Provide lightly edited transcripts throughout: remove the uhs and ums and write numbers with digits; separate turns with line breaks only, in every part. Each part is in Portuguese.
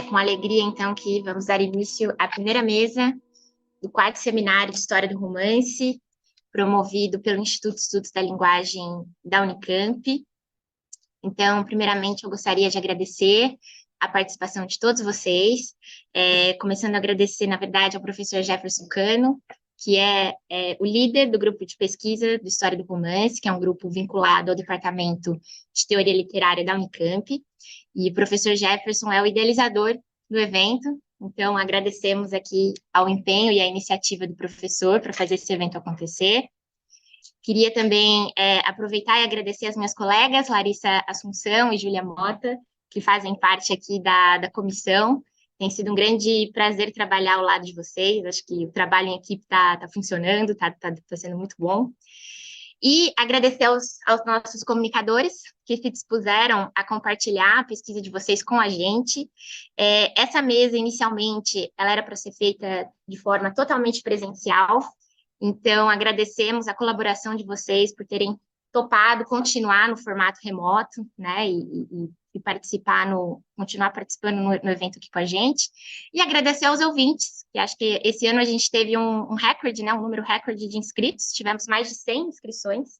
com alegria, então, que vamos dar início à primeira mesa do quarto seminário de História do Romance, promovido pelo Instituto de Estudos da Linguagem da Unicamp. Então, primeiramente, eu gostaria de agradecer a participação de todos vocês, começando a agradecer, na verdade, ao professor Jefferson Cano, que é o líder do grupo de pesquisa do História do Romance, que é um grupo vinculado ao Departamento de Teoria Literária da Unicamp, e o professor Jefferson é o idealizador do evento, então agradecemos aqui ao empenho e à iniciativa do professor para fazer esse evento acontecer. Queria também aproveitar e agradecer as minhas colegas, Larissa Assunção e Júlia Mota, que fazem parte aqui da comissão. Tem sido um grande prazer trabalhar ao lado de vocês, acho que o trabalho em equipe está funcionando, está sendo muito bom. E agradecer aos nossos comunicadores que se dispuseram a compartilhar a pesquisa de vocês com a gente. Essa mesa, inicialmente, ela era para ser feita de forma totalmente presencial, então agradecemos a colaboração de vocês por terem topado continuar no formato remoto, né, e continuar participando no evento aqui com a gente, e agradecer aos ouvintes, que acho que esse ano a gente teve um recorde, né, um número recorde de inscritos, tivemos mais de 100 inscrições,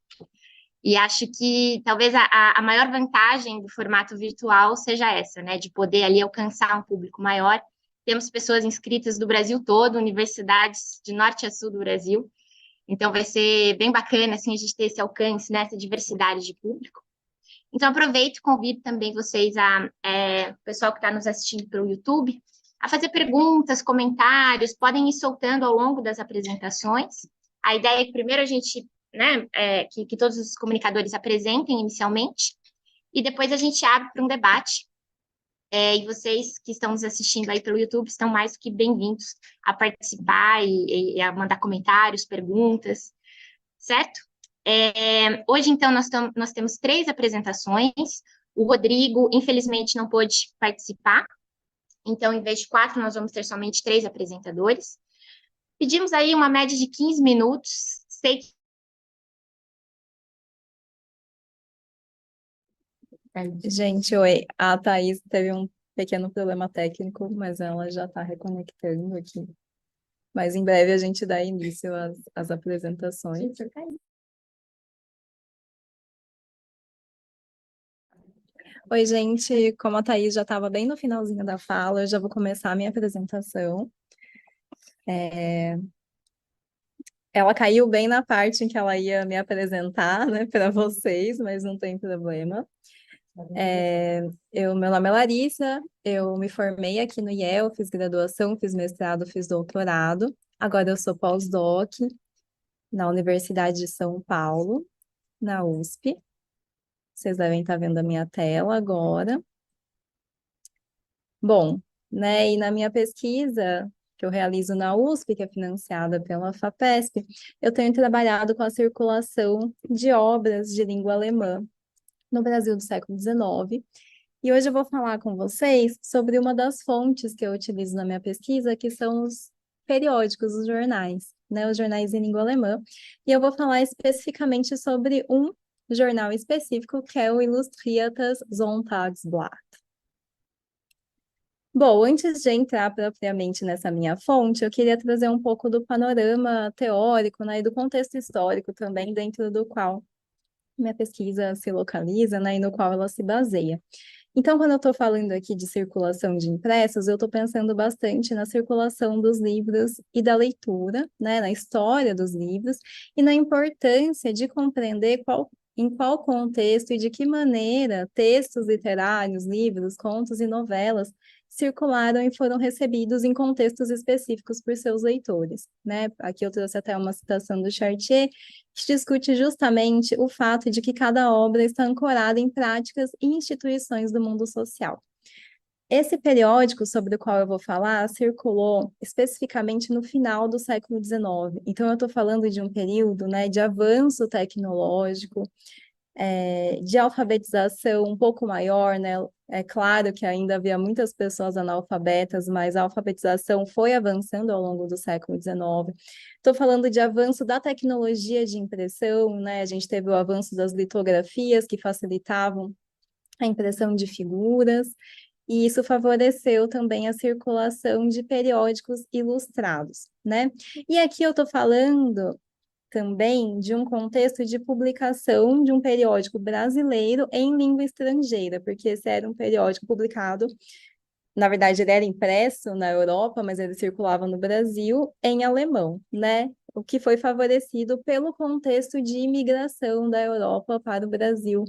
e acho que talvez a maior vantagem do formato virtual seja essa, né, de poder ali alcançar um público maior. Temos pessoas inscritas do Brasil todo, universidades de norte a sul do Brasil, então vai ser bem bacana, assim, a gente ter esse alcance, né, essa diversidade de público. Então, aproveito e convido também vocês, o pessoal que está nos assistindo pelo YouTube, a fazer perguntas, comentários, podem ir soltando ao longo das apresentações. A ideia é que primeiro a gente, né, que todos os comunicadores apresentem inicialmente, e depois a gente abre para um debate. E vocês que estão nos assistindo aí pelo YouTube estão mais do que bem-vindos a participar e a mandar comentários, perguntas, certo? Hoje, então, nós temos 3 apresentações. O Rodrigo, infelizmente, não pôde participar. Então, em vez de 4, nós vamos ter somente 3 apresentadores. Pedimos aí uma média de 15 minutos. Sei que...
Gente, oi. A Thaís teve um pequeno problema técnico, mas ela já está reconectando aqui. Mas em breve a gente dá início às apresentações. Oi, gente. Como a Thaís já estava bem no finalzinho da fala, eu já vou começar a minha apresentação. Ela caiu bem na parte em que ela ia me apresentar, né, para vocês, mas não tem problema. Meu nome é Larissa, eu me formei aqui no IEL, fiz graduação, fiz mestrado, fiz doutorado. Agora eu sou pós-doc na Universidade de São Paulo, na USP. Vocês devem estar vendo a minha tela agora. Bom, né, e na minha pesquisa que eu realizo na USP, que é financiada pela FAPESP, eu tenho trabalhado com a circulação de obras de língua alemã no Brasil do século XIX. E hoje eu vou falar com vocês sobre uma das fontes que eu utilizo na minha pesquisa, que são os periódicos, os jornais, né, os jornais em língua alemã. E eu vou falar especificamente sobre um jornal específico, que é o Illustriertes Sonntagsblatt. Bom, antes de entrar propriamente nessa minha fonte, eu queria trazer um pouco do panorama teórico, né, e do contexto histórico também, dentro do qual minha pesquisa se localiza, né, e no qual ela se baseia. Então, quando eu estou falando aqui de circulação de impressos, eu estou pensando bastante na circulação dos livros e da leitura, né, na história dos livros e na importância de compreender em qual contexto e de que maneira textos literários, livros, contos e novelas circularam e foram recebidos em contextos específicos por seus leitores, né? Aqui eu trouxe até uma citação do Chartier, que discute justamente o fato de que cada obra está ancorada em práticas e instituições do mundo social. Esse periódico sobre o qual eu vou falar circulou especificamente no final do século XIX. Então, eu estou falando de um período, né, de avanço tecnológico, de alfabetização um pouco maior, né? É claro que ainda havia muitas pessoas analfabetas, mas a alfabetização foi avançando ao longo do século XIX. Estou falando de avanço da tecnologia de impressão, né? A gente teve o avanço das litografias que facilitavam a impressão de figuras. e isso favoreceu também a circulação de periódicos ilustrados, né? E aqui eu estou falando também de um contexto de publicação de um periódico brasileiro em língua estrangeira, porque esse era um periódico publicado, na verdade ele era impresso na Europa, mas ele circulava no Brasil em alemão, né? O que foi favorecido pelo contexto de imigração da Europa para o Brasil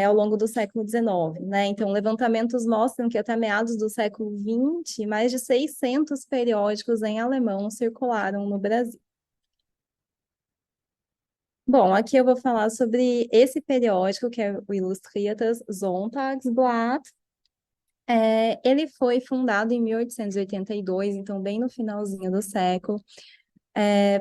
ao longo do século XIX, né? Então, levantamentos mostram que até meados do século XX, mais de 600 periódicos em alemão circularam no Brasil. Bom, aqui eu vou falar sobre esse periódico, que é o Illustriertes Sonntagsblatt. Ele foi fundado em 1882, então bem no finalzinho do século,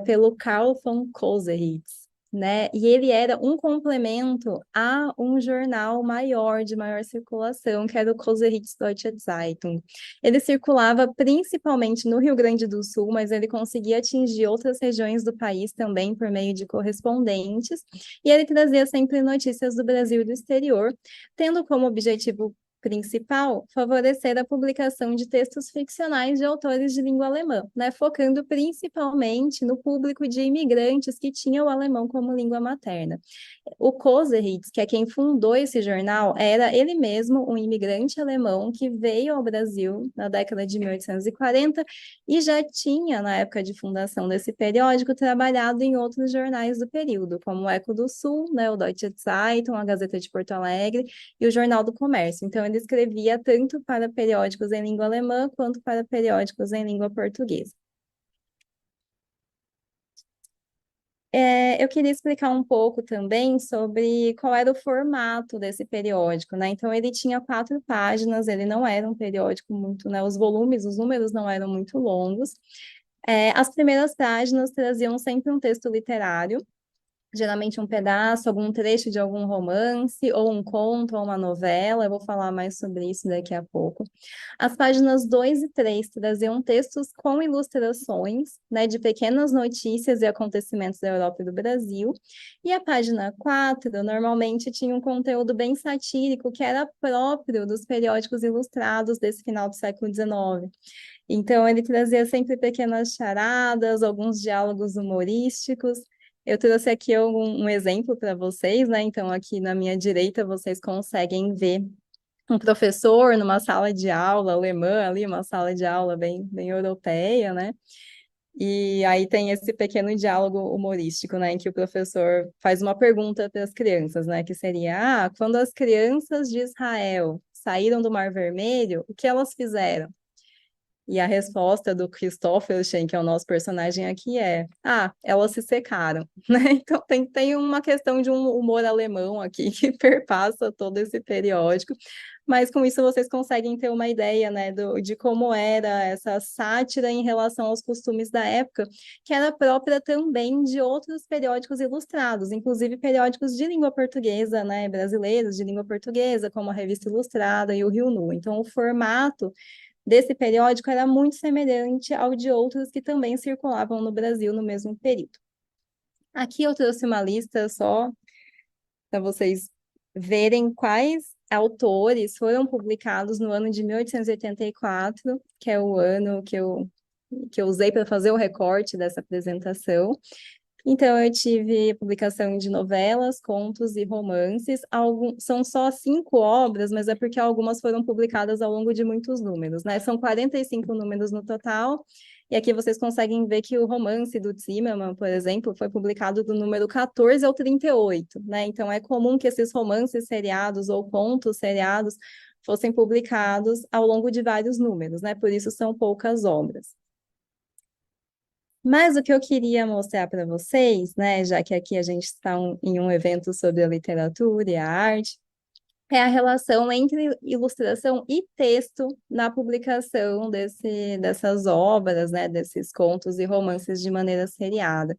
pelo Karl von Clausewitz, né? E ele era um complemento a um jornal maior, de maior circulação, que era o Clausewitz Deutsche Zeitung. Ele circulava principalmente no Rio Grande do Sul, mas ele conseguia atingir outras regiões do país também por meio de correspondentes, e ele trazia sempre notícias do Brasil e do exterior, tendo como objetivo principal, favorecer a publicação de textos ficcionais de autores de língua alemã, né, focando principalmente no público de imigrantes que tinham o alemão como língua materna. O Koseritz, que é quem fundou esse jornal, era ele mesmo um imigrante alemão que veio ao Brasil na década de 1840 e já tinha, na época de fundação desse periódico, trabalhado em outros jornais do período, como o Eco do Sul, né, o Deutsche Zeitung, a Gazeta de Porto Alegre e o Jornal do Comércio. Então, ele escrevia tanto para periódicos em língua alemã quanto para periódicos em língua portuguesa. Eu queria explicar um pouco também sobre qual era o formato desse periódico, né? Então, ele tinha 4 páginas, ele não era um periódico muito, né? Os volumes, os números não eram muito longos. As primeiras páginas traziam sempre um texto literário, geralmente um pedaço, algum trecho de algum romance, ou um conto, ou uma novela. Eu vou falar mais sobre isso daqui a pouco. As páginas 2 e 3 traziam textos com ilustrações, né, de pequenas notícias e acontecimentos da Europa e do Brasil. E a página 4 normalmente tinha um conteúdo bem satírico, que era próprio dos periódicos ilustrados desse final do século XIX. Então, ele trazia sempre pequenas charadas, alguns diálogos humorísticos. Eu trouxe aqui um exemplo para vocês, né? Então, aqui na minha direita, vocês conseguem ver um professor numa sala de aula alemã, ali, uma sala de aula bem europeia, né? E aí tem esse pequeno diálogo humorístico, né? Em que o professor faz uma pergunta para as crianças, né? Que seria: quando as crianças de Israel saíram do Mar Vermelho, o que elas fizeram? E a resposta do Christopherchen, que é o nosso personagem aqui, elas se secaram, né? Então tem uma questão de um humor alemão aqui que perpassa todo esse periódico, mas com isso vocês conseguem ter uma ideia, né, de como era essa sátira em relação aos costumes da época, que era própria também de outros periódicos ilustrados, inclusive periódicos de língua portuguesa, né, brasileiros de língua portuguesa, como a Revista Ilustrada e o Rio Nu. Então, o formato desse periódico era muito semelhante ao de outros que também circulavam no Brasil no mesmo período. Aqui eu trouxe uma lista só para vocês verem quais autores foram publicados no ano de 1884, que é o ano que eu usei para fazer o recorte dessa apresentação. Então, eu tive publicação de novelas, contos e romances. São só 5 obras, mas é porque algumas foram publicadas ao longo de muitos números, né? São 45 números no total. E aqui vocês conseguem ver que o romance do Zimmermann, por exemplo, foi publicado do número 14 ao 38, né? Então, é comum que esses romances seriados ou contos seriados fossem publicados ao longo de vários números, né? Por isso são poucas obras. Mas o que eu queria mostrar para vocês, né, já que aqui a gente está em um evento sobre a literatura e a arte, é a relação entre ilustração e texto na publicação dessas obras, né, desses contos e romances de maneira seriada.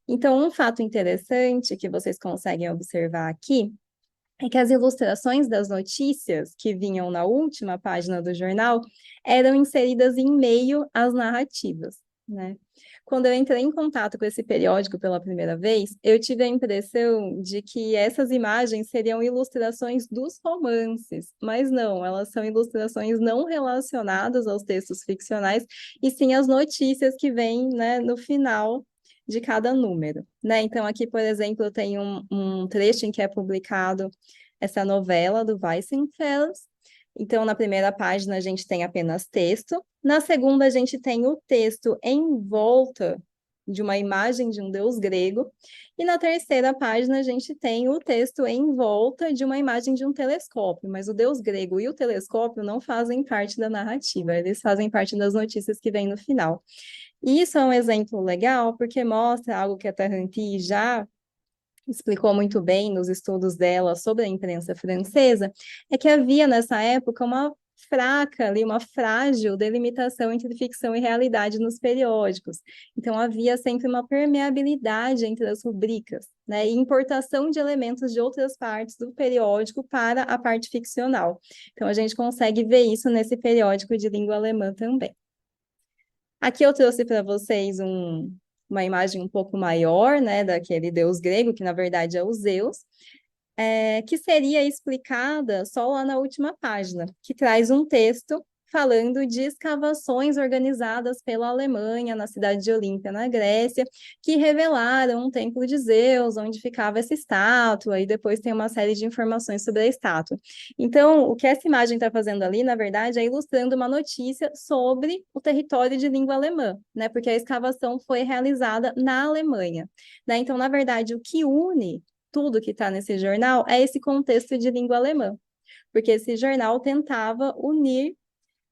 Então, um fato interessante que vocês conseguem observar aqui é que as ilustrações das notícias que vinham na última página do jornal eram inseridas em meio às narrativas, né? Quando eu entrei em contato com esse periódico pela primeira vez, eu tive a impressão de que essas imagens seriam ilustrações dos romances, mas não, elas são ilustrações não relacionadas aos textos ficcionais, e sim as notícias que vêm, né, no final de cada número, né? Então, aqui, por exemplo, eu tenho um trecho em que é publicado essa novela do Weissenfels. Então, na primeira página, a gente tem apenas texto. Na segunda, a gente tem o texto em volta de uma imagem de um deus grego. E na terceira página, a gente tem o texto em volta de uma imagem de um telescópio. Mas o deus grego e o telescópio não fazem parte da narrativa, eles fazem parte das notícias que vêm no final. E isso é um exemplo legal, porque mostra algo que a Taranti já explicou muito bem nos estudos dela sobre a imprensa francesa, é que havia nessa época uma fraca ali, uma frágil delimitação entre ficção e realidade nos periódicos. Então havia sempre uma permeabilidade entre as rubricas, né, e importação de elementos de outras partes do periódico para a parte ficcional. Então a gente consegue ver isso nesse periódico de língua alemã também. Aqui eu trouxe para vocês uma imagem um pouco maior, né, daquele deus grego, que na verdade é o Zeus, que seria explicada só lá na última página, que traz um texto falando de escavações organizadas pela Alemanha na cidade de Olímpia, na Grécia, que revelaram um templo de Zeus, onde ficava essa estátua, e depois tem uma série de informações sobre a estátua. Então, o que essa imagem está fazendo ali, na verdade, é ilustrando uma notícia sobre o território de língua alemã, né? Porque a escavação foi realizada na Alemanha, né? Então, na verdade, o que une tudo que está nesse jornal é esse contexto de língua alemã, porque esse jornal tentava unir,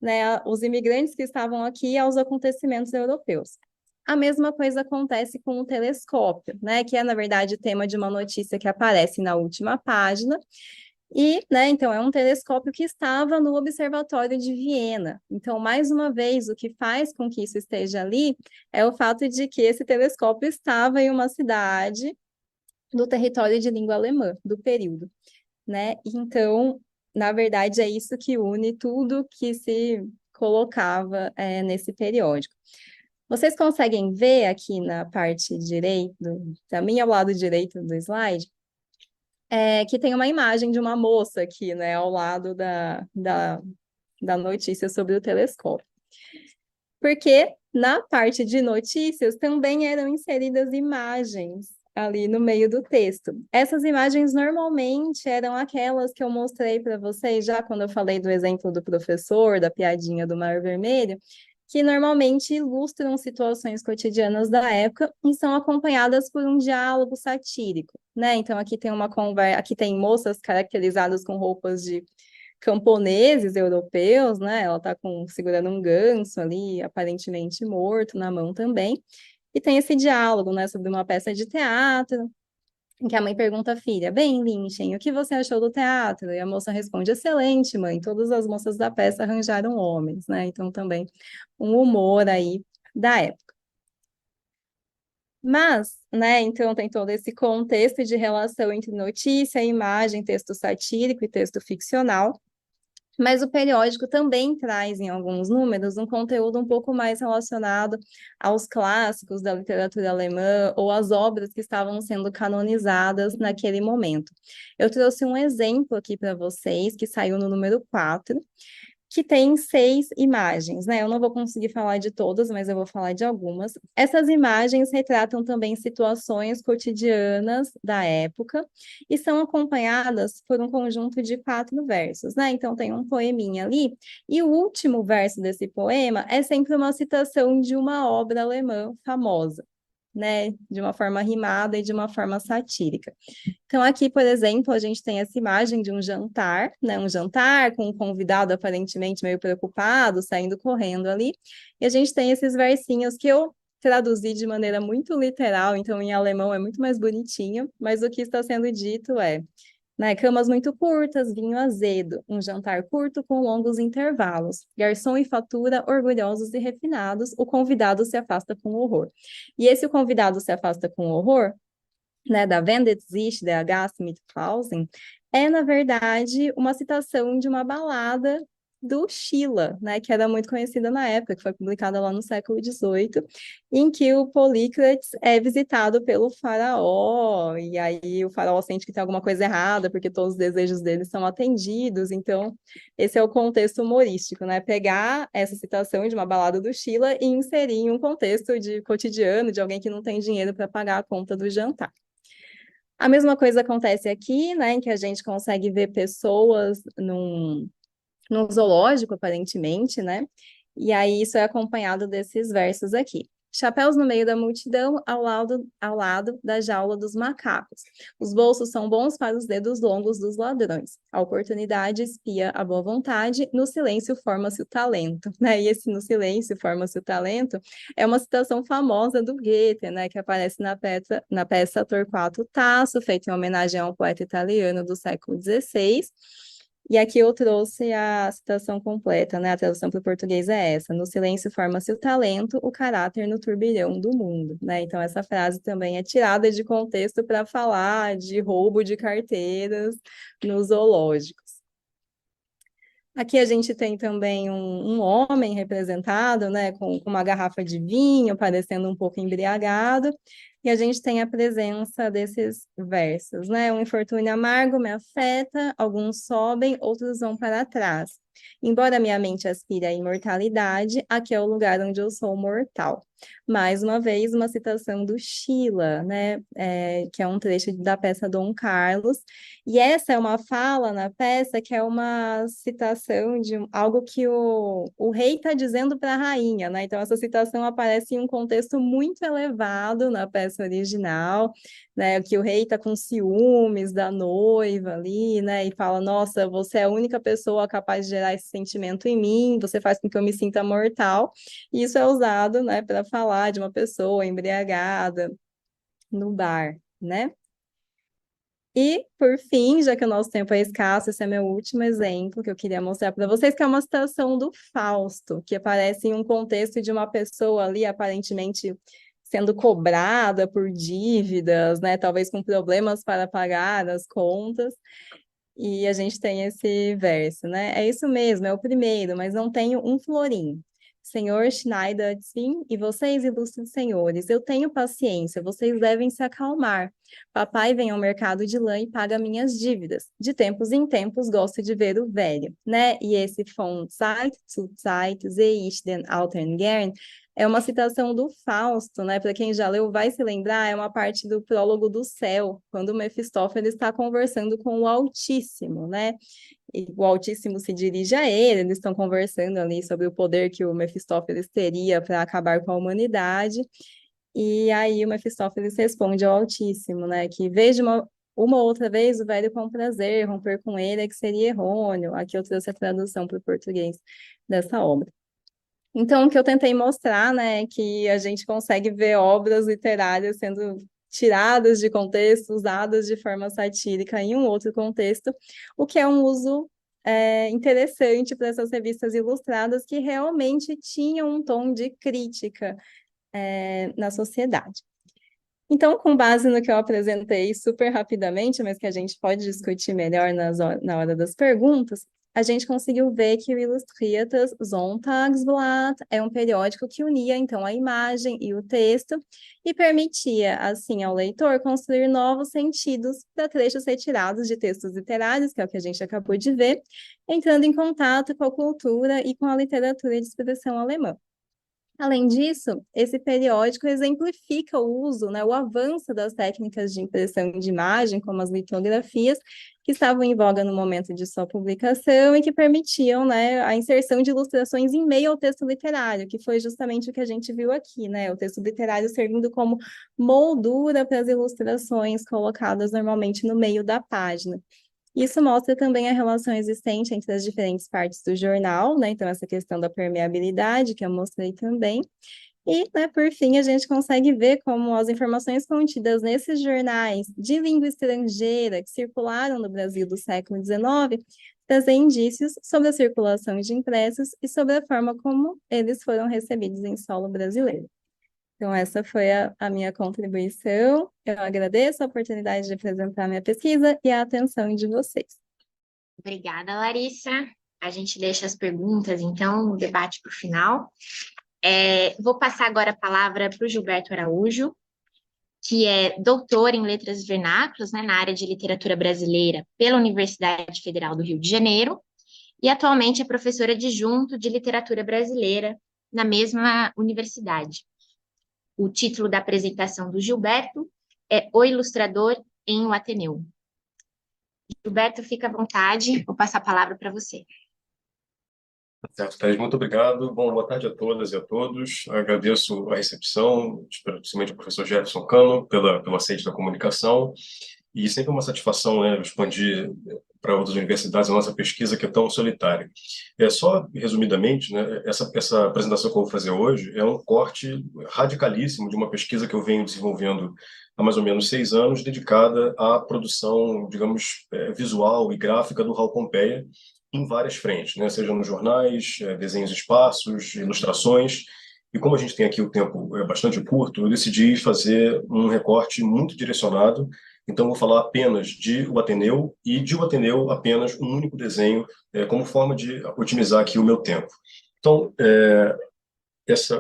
né, os imigrantes que estavam aqui aos acontecimentos europeus. A mesma coisa acontece com o telescópio, né, que é, na verdade, o tema de uma notícia que aparece na última página. E, né, então, é um telescópio que estava no Observatório de Viena. Então, mais uma vez, o que faz com que isso esteja ali é o fato de que esse telescópio estava em uma cidade do território de língua alemã, do período, né? Então, na verdade, é isso que une tudo que se colocava nesse periódico. Vocês conseguem ver aqui na parte direita, também ao lado direito do slide, que tem uma imagem de uma moça aqui, né, ao lado da notícia sobre o telescópio. Porque na parte de notícias também eram inseridas imagens ali no meio do texto. Essas imagens normalmente eram aquelas que eu mostrei para vocês já quando eu falei do exemplo do professor, da piadinha do Mar Vermelho, que normalmente ilustram situações cotidianas da época e são acompanhadas por um diálogo satírico, né? Então aqui tem uma conversa, aqui tem moças caracterizadas com roupas de camponeses europeus, né? Ela está segurando um ganso ali, aparentemente morto, na mão também. E tem esse diálogo, né, sobre uma peça de teatro, em que a mãe pergunta à filha: bem, Lynchen, o que você achou do teatro? E a moça responde: excelente, mãe, todas as moças da peça arranjaram homens, né? Então também um humor aí da época. Mas, né, então tem todo esse contexto de relação entre notícia, imagem, texto satírico e texto ficcional. Mas o periódico também traz, em alguns números, um conteúdo um pouco mais relacionado aos clássicos da literatura alemã ou às obras que estavam sendo canonizadas naquele momento. Eu trouxe um exemplo aqui para vocês, que saiu no número 4, que tem 6 imagens, né? Eu não vou conseguir falar de todas, mas eu vou falar de algumas. Essas imagens retratam também situações cotidianas da época e são acompanhadas por um conjunto de 4 versos, né? Então tem um poeminha ali, e o último verso desse poema é sempre uma citação de uma obra alemã famosa, né? De uma forma rimada e de uma forma satírica. Então, aqui, por exemplo, a gente tem essa imagem de um jantar, né? Um jantar com um convidado aparentemente meio preocupado, saindo correndo ali. E a gente tem esses versinhos que eu traduzi de maneira muito literal, então em alemão é muito mais bonitinho, mas o que está sendo dito é, né, camas muito curtas, vinho azedo, um jantar curto com longos intervalos, garçom e fatura orgulhosos e refinados, o convidado se afasta com horror. E esse o convidado se afasta com horror, né, da Wendet sich der Gast mit Klausen, é, na verdade, uma citação de uma balada do Scylla, né, que era muito conhecida na época, que foi publicada lá no século XVIII, em que o Polícrates é visitado pelo faraó, e aí o faraó sente que tem alguma coisa errada, porque todos os desejos dele são atendidos, então esse é o contexto humorístico, né, pegar essa citação de uma balada do Scylla e inserir em um contexto de cotidiano, de alguém que não tem dinheiro para pagar a conta do jantar. A mesma coisa acontece aqui, né, em que a gente consegue ver pessoas num zoológico, aparentemente, né? E aí isso é acompanhado desses versos aqui. Chapéus no meio da multidão, ao lado da jaula dos macacos. Os bolsos são bons para os dedos longos dos ladrões. A oportunidade espia a boa vontade, no silêncio forma-se o talento, né? E esse no silêncio forma-se o talento é uma citação famosa do Goethe, né? Que aparece na peça Torquato Tasso, feita em homenagem a um poeta italiano do século XVI. E aqui eu trouxe a citação completa, né? A tradução para o português é essa: no silêncio forma-se o talento, o caráter no turbilhão do mundo, né? Então, essa frase também é tirada de contexto para falar de roubo de carteiras nos zoológicos. Aqui a gente tem também um homem representado, né, com uma garrafa de vinho, parecendo um pouco embriagado, e a gente tem a presença desses versos, né? Um infortúnio amargo me afeta, alguns sobem, outros vão para trás. Embora minha mente aspire à imortalidade, aqui é o lugar onde eu sou mortal. Mais uma vez, uma citação do Scylla, né? Que é um trecho da peça Dom Carlos, e essa é uma fala na peça que é uma citação de algo que o rei está dizendo para a rainha, né? Então, essa citação aparece em um contexto muito elevado na peça original, né? Que o rei está com ciúmes da noiva ali, né? E fala: Nossa, você é a única pessoa capaz de gerar esse sentimento em mim, você faz com que eu me sinta mortal. E isso é usado, né, para falar de uma pessoa embriagada no bar, né? E, por fim, já que o nosso tempo é escasso, esse é meu último exemplo que eu queria mostrar para vocês, que é uma citação do Fausto, que aparece em um contexto de uma pessoa ali aparentemente sendo cobrada por dívidas, né? Talvez com problemas para pagar as contas. E a gente tem esse verso, né? É isso mesmo, é o primeiro, mas não tenho um florim. Senhor Schneider, sim, e vocês, ilustres senhores, eu tenho paciência, vocês devem se acalmar. Papai vem ao mercado de lã e paga minhas dívidas. De tempos em tempos gosto de ver o velho, né? E esse von Zeit zu Zeit sehe ich den Alten gern é uma citação do Fausto, né? Para quem já leu, vai se lembrar, é uma parte do prólogo do Céu, quando o Mefistófeles está conversando com o Altíssimo, né? E o Altíssimo se dirige a ele, eles estão conversando ali sobre o poder que o Mefistófeles teria para acabar com a humanidade. E aí o Mefistófeles responde ao Altíssimo, né? Que veja uma outra vez o velho com prazer, romper com ele é que seria errôneo. Aqui eu trouxe a tradução para o português dessa obra. Então, o que eu tentei mostrar, né, é que a gente consegue ver obras literárias sendo tiradas de contexto, usadas de forma satírica em um outro contexto, o que é um uso interessante para essas revistas ilustradas que realmente tinham um tom de crítica na sociedade. Então, com base no que eu apresentei super rapidamente, mas que a gente pode discutir melhor na hora das perguntas, a gente conseguiu ver que o Illustriertes Sonntagsblatt é um periódico que unia, então, a imagem e o texto e permitia, assim, ao leitor construir novos sentidos para trechos retirados de textos literários, que é o que a gente acabou de ver, entrando em contato com a cultura e com a literatura de expressão alemã. Além disso, esse periódico exemplifica o uso, né, o avanço das técnicas de impressão de imagem, como as litografias, que estavam em voga no momento de sua publicação e que permitiam, né, a inserção de ilustrações em meio ao texto literário, que foi justamente o que a gente viu aqui, né, o texto literário servindo como moldura para as ilustrações colocadas normalmente no meio da página. Isso mostra também a relação existente entre as diferentes partes do jornal, né? Então, essa questão da permeabilidade, que eu mostrei também. E, né, por fim, a gente consegue ver como as informações contidas nesses jornais de língua estrangeira que circularam no Brasil do século XIX trazem indícios sobre a circulação de impressos e sobre a forma como eles foram recebidos em solo brasileiro. Então, essa foi a minha contribuição. Eu agradeço a oportunidade de apresentar minha pesquisa e a atenção de vocês.
Obrigada, Larissa. a gente deixa as perguntas, então, o debate para o final. Vou passar agora a palavra para o Gilberto Araújo, que é doutor em letras vernáculas, né, na área de literatura brasileira pela Universidade Federal do Rio de Janeiro, e atualmente é professor adjunto de literatura brasileira na mesma universidade. O título da apresentação do Gilberto é O Ilustrador em o Ateneu. Gilberto, fica à vontade, vou passar a palavra para você.
Certo, Thais, muito obrigado. Bom, boa tarde a todas e a todos. Agradeço a recepção, principalmente ao professor Jefferson Cano, pelo aceite da comunicação. E sempre é uma satisfação, né, expandir para outras universidades a nossa pesquisa, que é tão solitária. Só resumidamente, né, essa apresentação que eu vou fazer hoje é um corte radicalíssimo de uma pesquisa que eu venho desenvolvendo há mais ou menos 6 anos, dedicada à produção, digamos, visual e gráfica do Raul Pompeia, em várias frentes, né? Seja nos jornais, desenhos esparsos, ilustrações. E como a gente tem aqui o tempo bastante curto, eu decidi fazer um recorte muito direcionado. Então, vou falar apenas de O Ateneu e de O Ateneu apenas um único desenho, como forma de otimizar aqui o meu tempo. Então,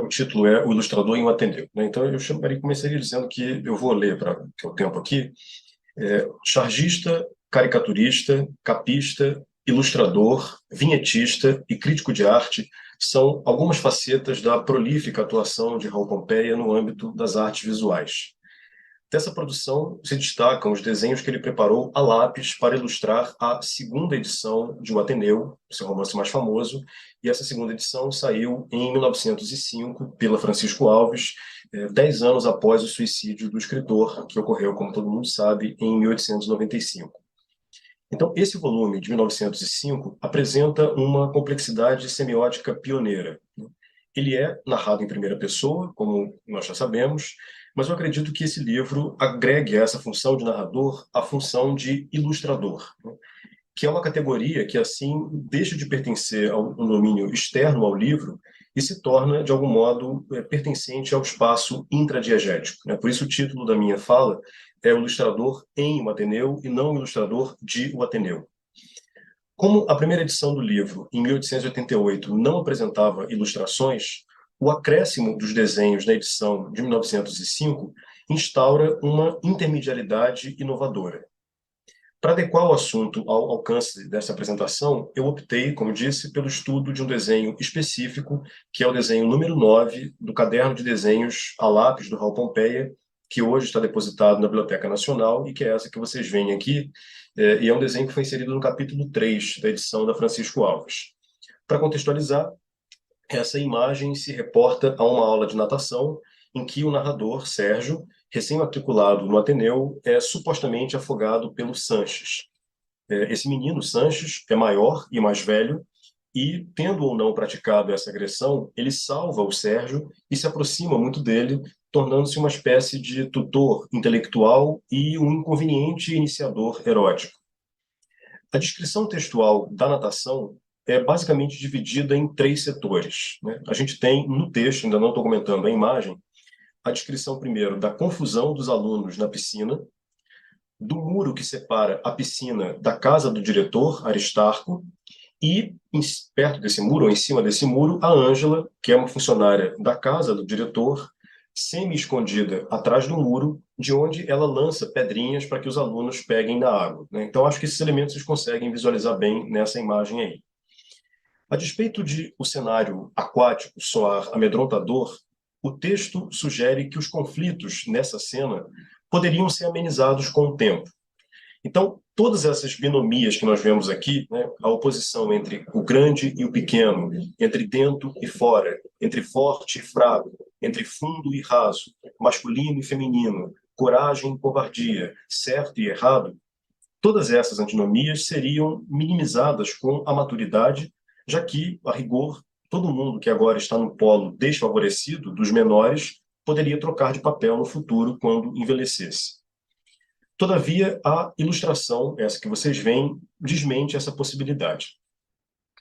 o título é O Ilustrador em O Ateneu, né? Então, começaria dizendo que eu vou ler, para que o tempo aqui, chargista, caricaturista, capista, ilustrador, vinhetista e crítico de arte são algumas facetas da prolífica atuação de Raul Pompeia no âmbito das artes visuais. Dessa produção se destacam os desenhos que ele preparou a lápis para ilustrar a segunda edição de O Ateneu, seu romance mais famoso, e essa segunda edição saiu em 1905 pela Francisco Alves, 10 anos após o suicídio do escritor, que ocorreu, como todo mundo sabe, em 1895. Então, esse volume de 1905 apresenta uma complexidade semiótica pioneira. Ele é narrado em primeira pessoa, como nós já sabemos, mas eu acredito que esse livro agregue a essa função de narrador a função de ilustrador, né? Que é uma categoria que, assim, deixa de pertencer a um domínio externo ao livro e se torna, de algum modo, pertencente ao espaço intradiegético, né? Por isso o título da minha fala é O Ilustrador em o Ateneu e não O Ilustrador de o Ateneu. Como a primeira edição do livro, em 1888, não apresentava ilustrações, o acréscimo dos desenhos na edição de 1905 instaura uma intermedialidade inovadora. Para adequar o assunto ao alcance dessa apresentação, eu optei, como disse, pelo estudo de um desenho específico, que é o desenho número 9 do caderno de desenhos a lápis do Raul Pompeia, que hoje está depositado na Biblioteca Nacional e que é essa que vocês veem aqui, e é um desenho que foi inserido no capítulo 3 da edição da Francisco Alves. Para contextualizar, essa imagem se reporta a uma aula de natação em que o narrador, Sérgio, recém-matriculado no Ateneu, é supostamente afogado pelo Sanches. Esse menino, Sanches, é maior e mais velho, e, tendo ou não praticado essa agressão, ele salva o Sérgio e se aproxima muito dele, tornando-se uma espécie de tutor intelectual e um inconveniente iniciador erótico. A descrição textual da natação é basicamente dividida em 3 setores, né? A gente tem no texto, ainda não estou comentando a imagem, a descrição primeiro da confusão dos alunos na piscina, do muro que separa a piscina da casa do diretor, Aristarco, e perto desse muro, ou em cima desse muro, a Ângela, que é uma funcionária da casa do diretor, semi-escondida atrás do muro, de onde ela lança pedrinhas para que os alunos peguem na água, né? Então, acho que esses elementos vocês conseguem visualizar bem nessa imagem aí. A despeito de o cenário aquático soar amedrontador, o texto sugere que os conflitos nessa cena poderiam ser amenizados com o tempo. Então, todas essas binomias que nós vemos aqui, né, a oposição entre o grande e o pequeno, entre dentro e fora, entre forte e fraco, entre fundo e raso, masculino e feminino, coragem e covardia, certo e errado, todas essas antinomias seriam minimizadas com a maturidade, já que, a rigor, todo mundo que agora está no polo desfavorecido dos menores poderia trocar de papel no futuro quando envelhecesse. Todavia, a ilustração, essa que vocês veem, desmente essa possibilidade.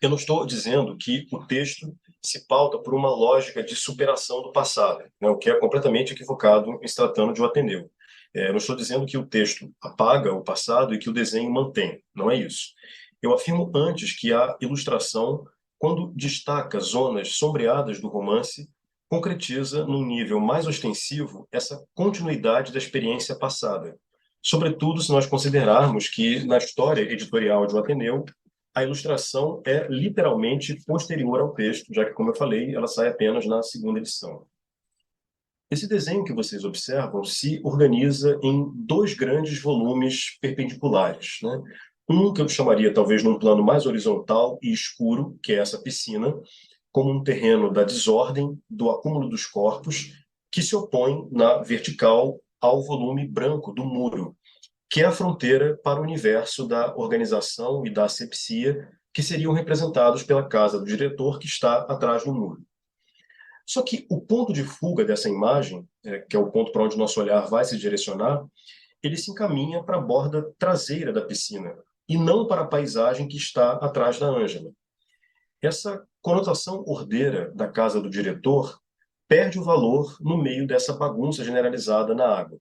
Eu não estou dizendo que o texto se pauta por uma lógica de superação do passado, né, o que é completamente equivocado em se tratando de O Ateneu. Eu não estou dizendo que o texto apaga o passado e que o desenho mantém, não é isso. eu afirmo antes que a ilustração, quando destaca zonas sombreadas do romance, concretiza, num nível mais ostensivo, essa continuidade da experiência passada. Sobretudo se nós considerarmos que, na história editorial de O Ateneu, a ilustração é literalmente posterior ao texto, já que, como eu falei, ela sai apenas na segunda edição. Esse desenho que vocês observam se organiza em dois grandes volumes perpendiculares, né? Um que eu chamaria, talvez, num plano mais horizontal e escuro, que é essa piscina, como um terreno da desordem, do acúmulo dos corpos, que se opõe na vertical ao volume branco do muro, que é a fronteira para o universo da organização e da asepsia, que seriam representados pela casa do diretor, que está atrás do muro. Só que o ponto de fuga dessa imagem, que é o ponto para onde nosso olhar vai se direcionar, ele se encaminha para a borda traseira da piscina, e não para a paisagem que está atrás da Ângela. Essa conotação ordeira da casa do diretor perde o valor no meio dessa bagunça generalizada na água.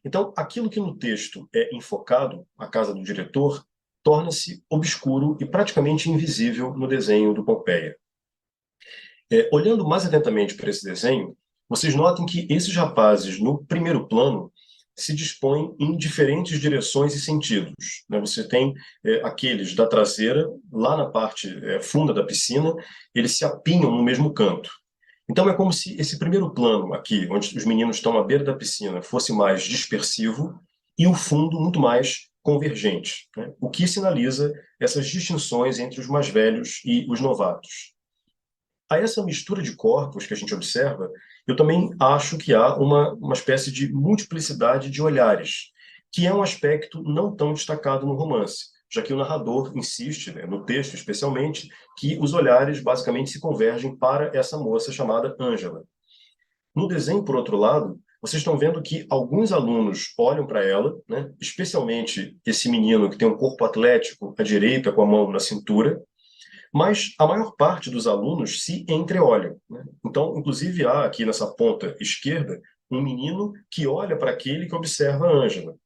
Então, aquilo que no texto é enfocado, a casa do diretor, torna-se obscuro e praticamente invisível no desenho do Pompeia. Olhando mais atentamente para esse desenho, vocês notem que esses rapazes, no primeiro plano, se dispõem em diferentes direções e sentidos, né? Você tem aqueles da traseira, lá na parte funda da piscina, eles se apinham no mesmo canto. Então é como se esse primeiro plano aqui, onde os meninos estão à beira da piscina, fosse mais dispersivo e o fundo muito mais convergente, né? O que sinaliza essas distinções entre os mais velhos e os novatos. A essa mistura de corpos que a gente observa, eu também acho que há uma espécie de multiplicidade de olhares, que é um aspecto não tão destacado no romance, já que o narrador insiste, né, no texto especialmente, que os olhares basicamente se convergem para essa moça chamada Ângela. No desenho, por outro lado, vocês estão vendo que alguns alunos olham para ela, né, especialmente esse menino que tem um corpo atlético à direita com a mão na cintura, mas a maior parte dos alunos se entreolham, né? Então, inclusive, há aqui nessa ponta esquerda um menino que olha para aquele que observa a Ângela.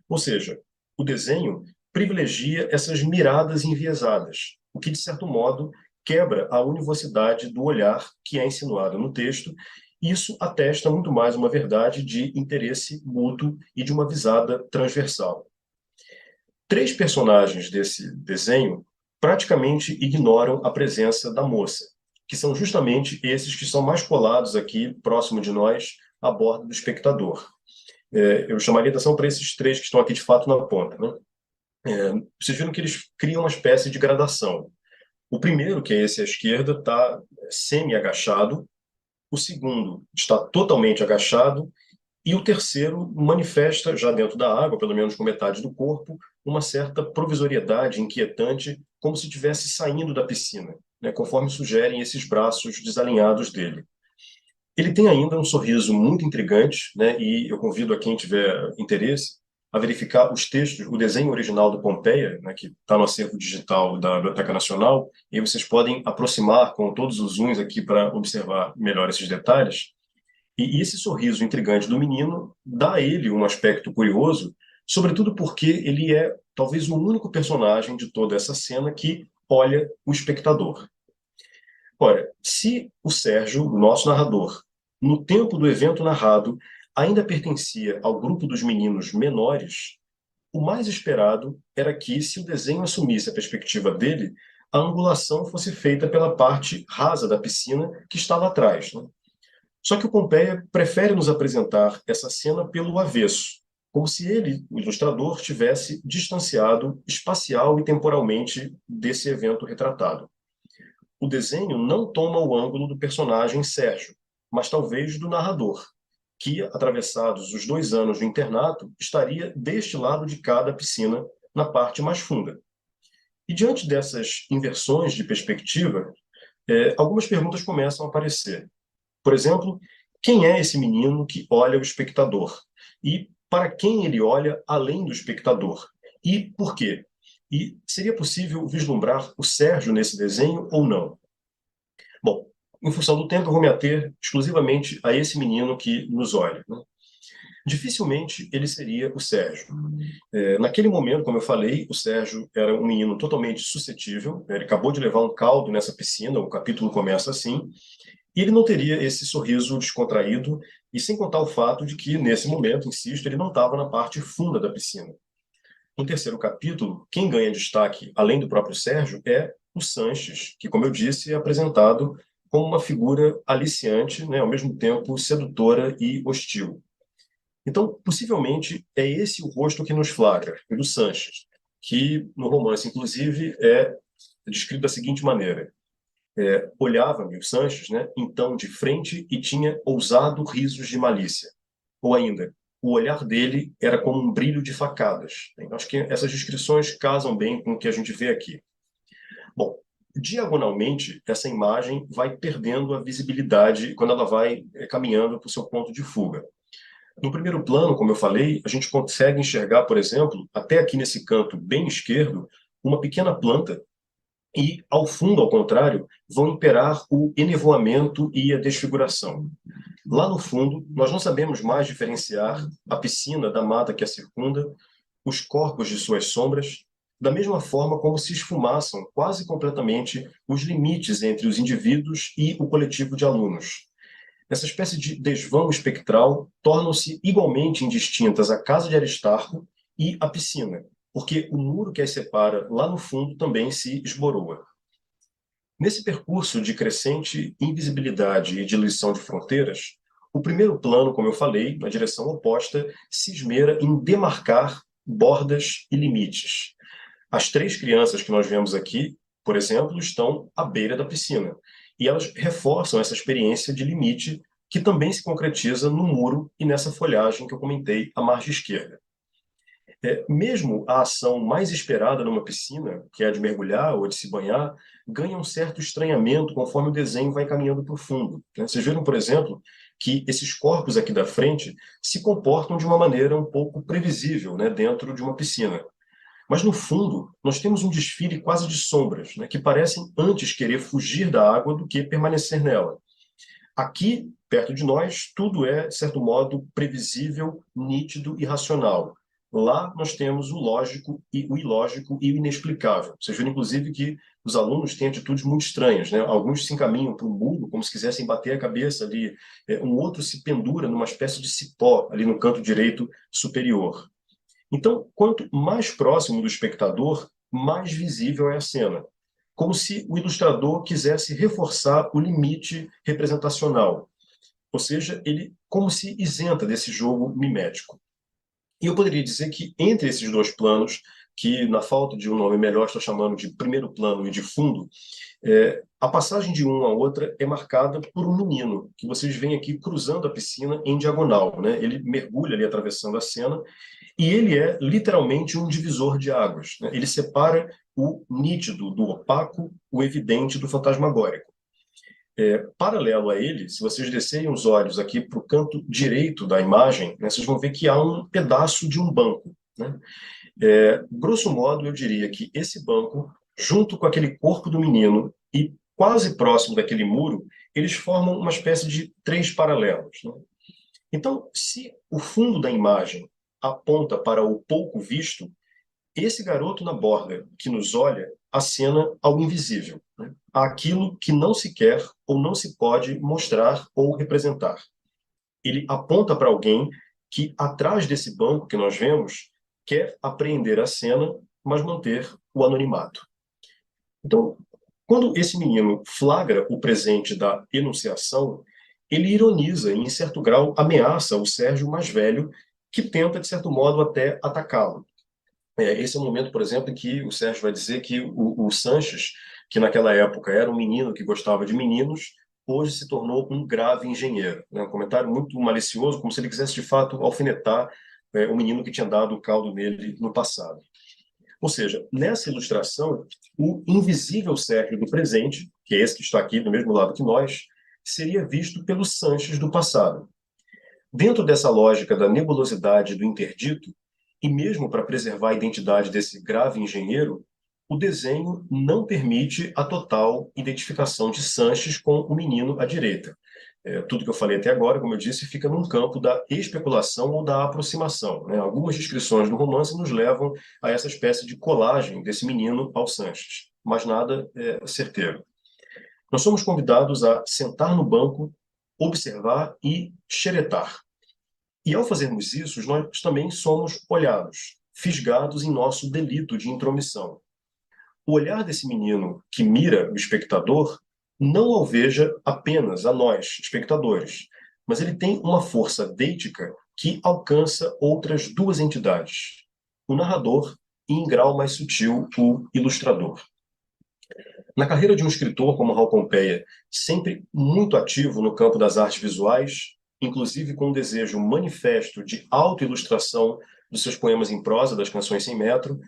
Ou seja, o desenho privilegia essas miradas enviesadas, o que, de certo modo, quebra a univocidade do olhar que é insinuado no texto. Isso atesta muito mais uma verdade de interesse mútuo e de uma visada transversal. Três personagens desse desenho praticamente ignoram a presença da moça, que são justamente esses que são mais colados aqui, próximo de nós, à borda do espectador. Eu chamaria atenção para esses três que estão aqui de fato na ponta, né? Vocês viram que eles criam uma espécie de gradação. O primeiro, que é esse à esquerda, está semi-agachado, o segundo está totalmente agachado, e o terceiro manifesta, já dentro da água, pelo menos com metade do corpo, uma certa provisoriedade inquietante, como se estivesse saindo da piscina, né, conforme sugerem esses braços desalinhados dele. Ele tem ainda um sorriso muito intrigante, né, e eu convido a quem tiver interesse a verificar os textos, o desenho original do Pompeia, né, que está no acervo digital da Biblioteca Nacional, e aí vocês podem aproximar com todos os zooms aqui para observar melhor esses detalhes. E esse sorriso intrigante do menino dá a ele um aspecto curioso, sobretudo porque ele é talvez o único personagem de toda essa cena que olha o espectador. Ora, se o Sérgio, o nosso narrador, no tempo do evento narrado, ainda pertencia ao grupo dos meninos menores, o mais esperado era que, se o desenho assumisse a perspectiva dele, a angulação fosse feita pela parte rasa da piscina que estava atrás, né? Só que o Pompeia prefere nos apresentar essa cena pelo avesso, como se ele, o ilustrador, tivesse distanciado espacial e temporalmente desse evento retratado. O desenho não toma o ângulo do personagem Sérgio, mas talvez do narrador, que, atravessados os 2 anos do internato, estaria deste lado de cada piscina, na parte mais funda. E diante dessas inversões de perspectiva, algumas perguntas começam a aparecer. Por exemplo, quem é esse menino que olha o espectador? E para quem ele olha além do espectador? E por quê? E seria possível vislumbrar o Sérgio nesse desenho ou não? Bom, em função do tempo, eu vou me ater exclusivamente a esse menino que nos olha, né? dificilmente ele seria o Sérgio. Naquele momento, como eu falei, o Sérgio era um menino totalmente suscetível, ele acabou de levar um caldo nessa piscina, o capítulo começa assim, e ele não teria esse sorriso descontraído, e sem contar o fato de que, nesse momento, insisto, ele não estava na parte funda da piscina. No terceiro capítulo, quem ganha destaque, além do próprio Sérgio, é o Sanches, que, como eu disse, é apresentado como uma figura aliciante, né, ao mesmo tempo sedutora e hostil. Então, possivelmente, é esse o rosto que nos flagra, o do Sanches, que no romance, inclusive, é descrito da seguinte maneira. Olhava-me o Sanches, né, então de frente e tinha ousado risos de malícia. Ou ainda, o olhar dele era como um brilho de facadas. Acho que essas descrições casam bem com o que a gente vê aqui. Bom, diagonalmente, essa imagem vai perdendo a visibilidade quando ela vai caminhando para o seu ponto de fuga. No primeiro plano, como eu falei, a gente consegue enxergar, por exemplo, até aqui nesse canto bem esquerdo, uma pequena planta e, ao fundo, ao contrário, vão imperar o enevoamento e a desfiguração. Lá no fundo, nós não sabemos mais diferenciar a piscina da mata que a circunda, os corpos de suas sombras, da mesma forma como se esfumaçam quase completamente os limites entre os indivíduos e o coletivo de alunos. Essa espécie de desvão espectral tornam-se igualmente indistintas a casa de Aristarco e a piscina, porque o muro que as separa lá no fundo também se esboroa. Nesse percurso de crescente invisibilidade e diluição de fronteiras, o primeiro plano, como eu falei, na direção oposta, se esmera em demarcar bordas e limites. As três crianças que nós vemos aqui, por exemplo, estão à beira da piscina, e elas reforçam essa experiência de limite que também se concretiza no muro e nessa folhagem que eu comentei à margem esquerda. Mesmo a ação mais esperada numa piscina, que é a de mergulhar ou de se banhar, ganha um certo estranhamento conforme o desenho vai caminhando para o fundo. Vocês viram, por exemplo, que esses corpos aqui da frente se comportam de uma maneira um pouco previsível, né, dentro de uma piscina. Mas, no fundo, nós temos um desfile quase de sombras, né, que parecem antes querer fugir da água do que permanecer nela. Aqui, perto de nós, tudo é, de certo modo, previsível, nítido e racional. Lá nós temos o lógico e o ilógico e o inexplicável. Vocês viram, inclusive, que os alunos têm atitudes muito estranhas, né? Alguns se encaminham para o muro, como se quisessem bater a cabeça ali. Um outro se pendura numa espécie de cipó, ali no canto direito superior. Então, quanto mais próximo do espectador, mais visível é a cena. Como se o ilustrador quisesse reforçar o limite representacional. Ou seja, ele como se isenta desse jogo mimético. E eu poderia dizer que entre esses dois planos, que na falta de um nome melhor estou chamando de primeiro plano e de fundo, a passagem de uma a outra é marcada por um menino, que vocês veem aqui cruzando a piscina em diagonal, né? Ele mergulha ali atravessando a cena, e ele é literalmente um divisor de águas, né? Ele separa o nítido do opaco, o evidente do fantasmagórico. Paralelo a ele, se vocês descerem os olhos aqui para o canto direito da imagem, né, vocês vão ver que há um pedaço de um banco, né? Grosso modo, eu diria que esse banco, junto com aquele corpo do menino e quase próximo daquele muro, eles formam uma espécie de três paralelos, né? Então, se o fundo da imagem aponta para o pouco visto, esse garoto na borda que nos olha acena ao invisível, né? Àquilo que não se quer ou não se pode mostrar ou representar. Ele aponta para alguém que, atrás desse banco que nós vemos, quer apreender a cena, mas manter o anonimato. Então, quando esse menino flagra o presente da enunciação, ele ironiza e, em certo grau, ameaça o Sérgio mais velho, que tenta, de certo modo, até atacá-lo. Esse é o momento, por exemplo, em que o Sérgio vai dizer que o Sanches, que naquela época era um menino que gostava de meninos, hoje se tornou um grave engenheiro. Um comentário muito malicioso, como se ele quisesse, de fato, alfinetar o menino que tinha dado o caldo nele no passado. Ou seja, nessa ilustração, o invisível Sérgio do presente, que é esse que está aqui do mesmo lado que nós, seria visto pelo Sanches do passado. Dentro dessa lógica da nebulosidade do interdito, e mesmo para preservar a identidade desse grave engenheiro, o desenho não permite a total identificação de Sanches com o menino à direita. Tudo que eu falei até agora, como eu disse, fica num campo da especulação ou da aproximação, né? Algumas descrições do romance nos levam a essa espécie de colagem desse menino ao Sanches, mas nada é certeiro. Nós somos convidados a sentar no banco, observar e xeretar. E ao fazermos isso, nós também somos olhados, fisgados em nosso delito de intromissão. O olhar desse menino que mira o espectador não alveja apenas a nós, espectadores, mas ele tem uma força deítica que alcança outras duas entidades, o narrador e, em grau mais sutil, o ilustrador. Na carreira de um escritor como Raul Pompeia, sempre muito ativo no campo das artes visuais, inclusive com um desejo manifesto de autoilustração dos seus poemas em prosa, das Canções Sem Metro,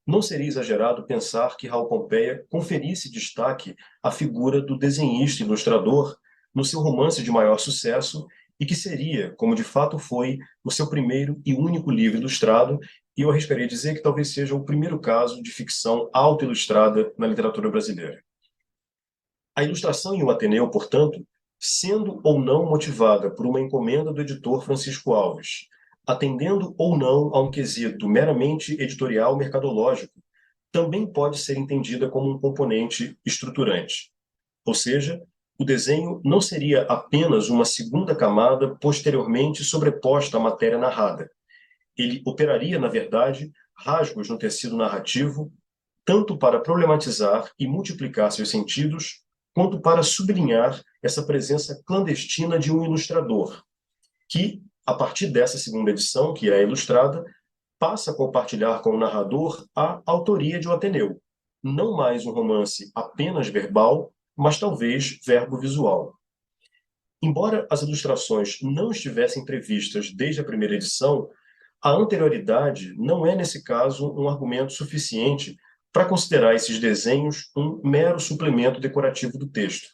não seria exagerado pensar que Raul Pompeia conferisse destaque à figura do desenhista e ilustrador no seu romance de maior sucesso e que seria, como de fato foi, o seu primeiro e único livro ilustrado, e eu arriscaria dizer que talvez seja o primeiro caso de ficção autoilustrada na literatura brasileira. A ilustração em O Ateneu, portanto, sendo ou não motivada por uma encomenda do editor Francisco Alves, atendendo ou não a um quesito meramente editorial mercadológico, também pode ser entendida como um componente estruturante. Ou seja, o desenho não seria apenas uma segunda camada posteriormente sobreposta à matéria narrada. Ele operaria, na verdade, rasgos no tecido narrativo, tanto para problematizar e multiplicar seus sentidos, quanto para sublinhar essa presença clandestina de um ilustrador, que, a partir dessa segunda edição, que é a ilustrada, passa a compartilhar com o narrador a autoria de O Ateneu, não mais um romance apenas verbal, mas talvez verbo-visual. Embora as ilustrações não estivessem previstas desde a primeira edição, a anterioridade não é, nesse caso, um argumento suficiente para considerar esses desenhos um mero suplemento decorativo do texto.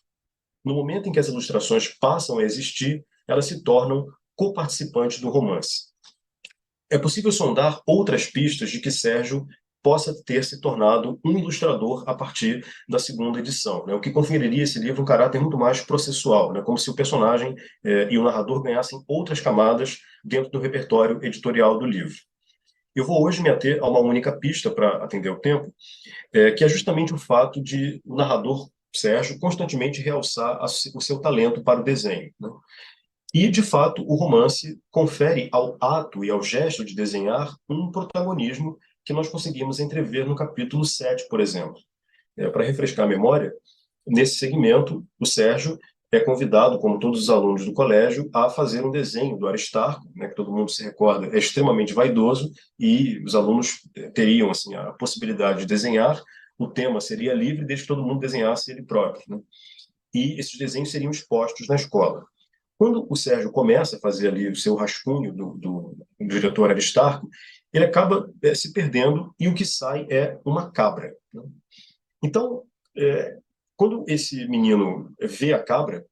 No momento em que as ilustrações passam a existir, elas se tornam coparticipantes do romance. É possível sondar outras pistas de que Sérgio possa ter se tornado um ilustrador a partir da segunda edição, né? O que conferiria a esse livro um caráter muito mais processual, né? Como se o personagem e o narrador ganhassem outras camadas dentro do repertório editorial do livro. Eu vou hoje me ater a uma única pista para atender o tempo, que é justamente o fato de o narrador Sérgio constantemente realçar o seu talento para o desenho, né? E, de fato, o romance confere ao ato e ao gesto de desenhar um protagonismo que nós conseguimos entrever no capítulo 7, por exemplo. Para refrescar a memória, nesse segmento, o Sérgio é convidado, como todos os alunos do colégio, a fazer um desenho do Aristarco, né, que todo mundo se recorda, é extremamente vaidoso, e os alunos teriam assim, a possibilidade de desenhar, o tema seria livre, desde que todo mundo desenhasse ele próprio, né? E esses desenhos seriam expostos na escola. Quando o Sérgio começa a fazer ali o seu rascunho do diretor Aristarco, ele acaba se perdendo e o que sai é uma cabra, né? Então, quando esse menino vê a cabra,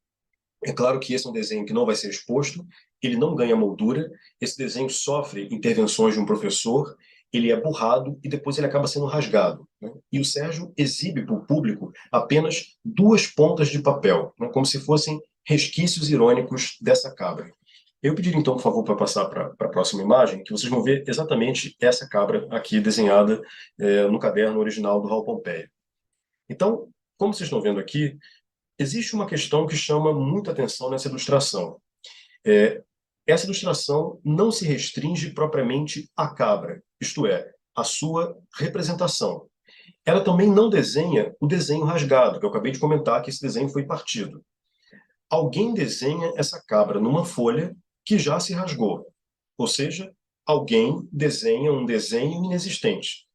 é claro que esse é um desenho que não vai ser exposto, ele não ganha moldura, esse desenho sofre intervenções de um professor, ele é borrado e depois ele acaba sendo rasgado, né? E o Sérgio exibe para o público apenas duas pontas de papel, né, como se fossem resquícios irônicos dessa cabra. Eu pediria então, por favor, para passar para a próxima imagem, que vocês vão ver exatamente essa cabra aqui desenhada no caderno original do Raul Pompeia. Então, como vocês estão vendo aqui, existe uma questão que chama muita atenção nessa ilustração. Essa ilustração não se restringe propriamente à cabra, isto é, à sua representação. Ela também não desenha o desenho rasgado, que eu acabei de comentar que esse desenho foi partido. Alguém desenha essa cabra numa folha que já se rasgou, ou seja, alguém desenha um desenho inexistente.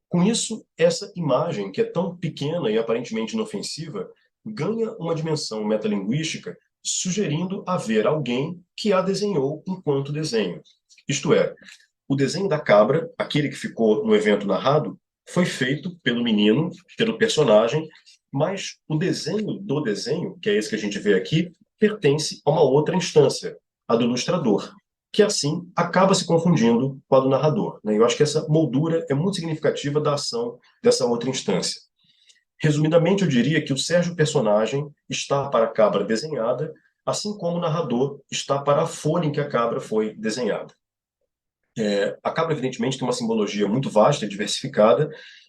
Com isso, essa imagem, que é tão pequena e aparentemente inofensiva, ganha uma dimensão metalinguística, sugerindo haver alguém que a desenhou enquanto desenho. Isto é, o desenho da cabra, aquele que ficou no evento narrado, foi feito pelo menino, pelo personagem, mas o desenho do desenho, que é esse que a gente vê aqui, pertence a uma outra instância, a do ilustrador, que assim acaba se confundindo com a do narrador, né? Eu acho que essa moldura é muito significativa da ação dessa outra instância. Resumidamente, eu diria que o Sérgio personagem está para a cabra desenhada assim como o narrador está para a folha em que a cabra foi desenhada. A cabra, evidentemente, tem uma simbologia muito vasta e diversificada,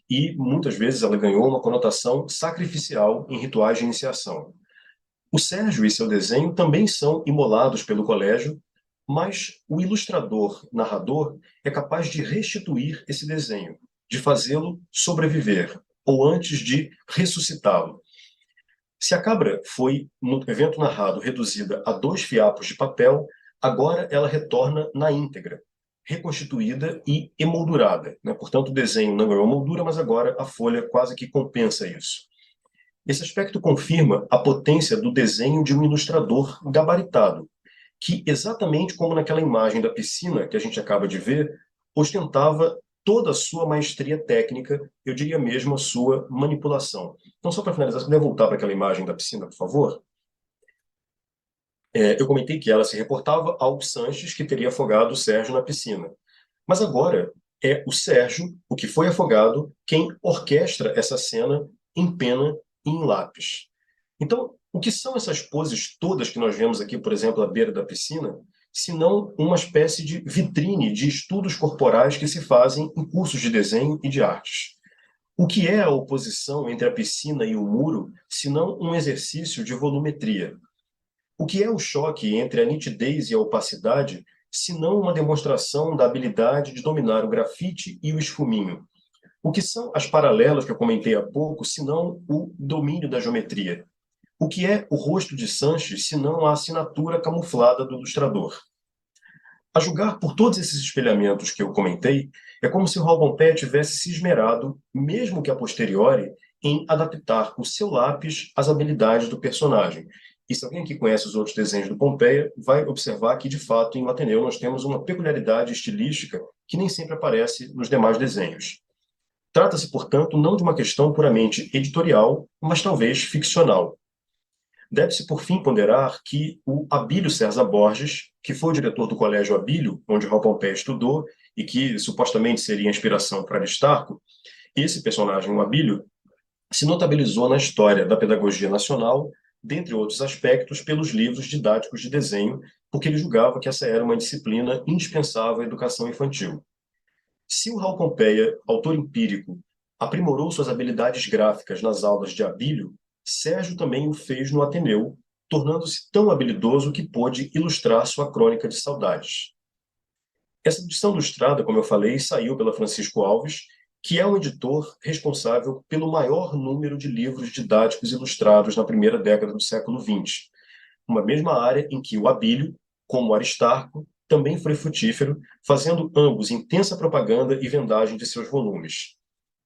e muitas vezes ela ganhou uma conotação sacrificial em rituais de iniciação. O Sérgio e seu desenho também são imolados pelo colégio, mas o ilustrador, narrador, é capaz de restituir esse desenho, de fazê-lo sobreviver, ou antes de ressuscitá-lo. Se a cabra foi, no evento narrado, reduzida a 2 fiapos de papel, agora ela retorna na íntegra, reconstituída e emoldurada, né? Portanto, o desenho não ganhou moldura, mas agora a folha quase que compensa isso. Esse aspecto confirma a potência do desenho de um ilustrador gabaritado, que, exatamente como naquela imagem da piscina que a gente acaba de ver, ostentava toda a sua maestria técnica, eu diria mesmo a sua manipulação. Então, só para finalizar, se puder voltar para aquela imagem da piscina, por favor. Eu comentei que ela se reportava ao Sanches, que teria afogado o Sérgio na piscina. Mas agora é o Sérgio, o que foi afogado, quem orquestra essa cena em pena e em lápis. Então, o que são essas poses todas que nós vemos aqui, por exemplo, à beira da piscina, se não uma espécie de vitrine de estudos corporais que se fazem em cursos de desenho e de artes? O que é a oposição entre a piscina e o muro, se não um exercício de volumetria? O que é o choque entre a nitidez e a opacidade, se não uma demonstração da habilidade de dominar o grafite e o esfuminho? O que são as paralelas que eu comentei há pouco, se não o domínio da geometria? O que é o rosto de Sanches, se não a assinatura camuflada do ilustrador? A julgar por todos esses espelhamentos que eu comentei, é como se o Raul Pompeia tivesse se esmerado, mesmo que a posteriori, em adaptar o seu lápis às habilidades do personagem. E se alguém aqui conhece os outros desenhos do Pompeia, vai observar que, de fato, em O Ateneu nós temos uma peculiaridade estilística que nem sempre aparece nos demais desenhos. Trata-se, portanto, não de uma questão puramente editorial, mas talvez ficcional. Deve-se, por fim, ponderar que o Abílio César Borges, que foi o diretor do Colégio Abílio, onde Raul Pompeia estudou, e que supostamente seria inspiração para Aristarco, esse personagem, o Abílio, se notabilizou na história da pedagogia nacional, dentre outros aspectos, pelos livros didáticos de desenho, porque ele julgava que essa era uma disciplina indispensável à educação infantil. Se o Raul Pompeia, autor empírico, aprimorou suas habilidades gráficas nas aulas de Abílio, Sérgio também o fez no Ateneu, tornando-se tão habilidoso que pôde ilustrar sua crônica de saudades. Essa edição ilustrada, como eu falei, saiu pela Francisco Alves, que é um editor responsável pelo maior número de livros didáticos ilustrados na primeira década do século XX, uma mesma área em que o Abílio, como Aristarco, também foi frutífero, fazendo ambos intensa propaganda e vendagem de seus volumes.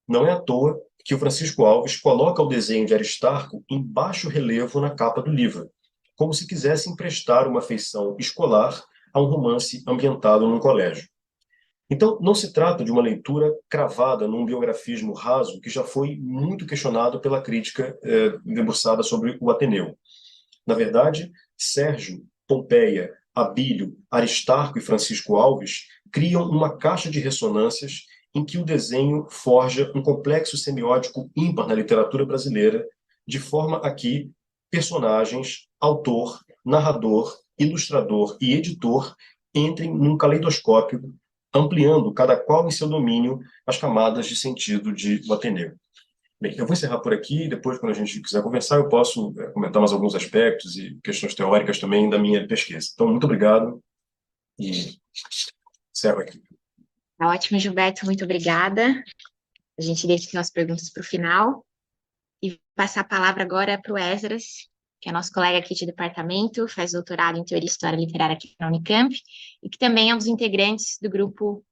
Não é à toa que o Francisco Alves coloca o desenho de Aristarco em baixo relevo na capa do livro, como se quisesse emprestar uma feição escolar a um romance ambientado num colégio. Então, não se trata de uma leitura cravada num biografismo raso que já foi muito questionado pela crítica debruçada sobre o Ateneu. Na verdade, Sérgio, Pompeia, Abílio, Aristarco e Francisco Alves criam uma caixa de ressonâncias em que o desenho forja um complexo semiótico ímpar na literatura brasileira, de forma a que personagens, autor, narrador, ilustrador e editor entrem num caleidoscópio, ampliando, cada qual em seu domínio, as camadas de sentido de O Ateneu. Bem, eu vou encerrar por aqui, e depois, quando a gente quiser conversar, eu posso comentar mais alguns aspectos e questões teóricas também da minha pesquisa. Então, muito obrigado e encerro aqui.
Tá ótimo, Gilberto, muito obrigada. A gente deixa aqui as perguntas para o final. E passar a palavra agora para o Esdras, que é nosso colega aqui de departamento, faz doutorado em Teoria e História Literária aqui na Unicamp, e que também é um dos integrantes do grupo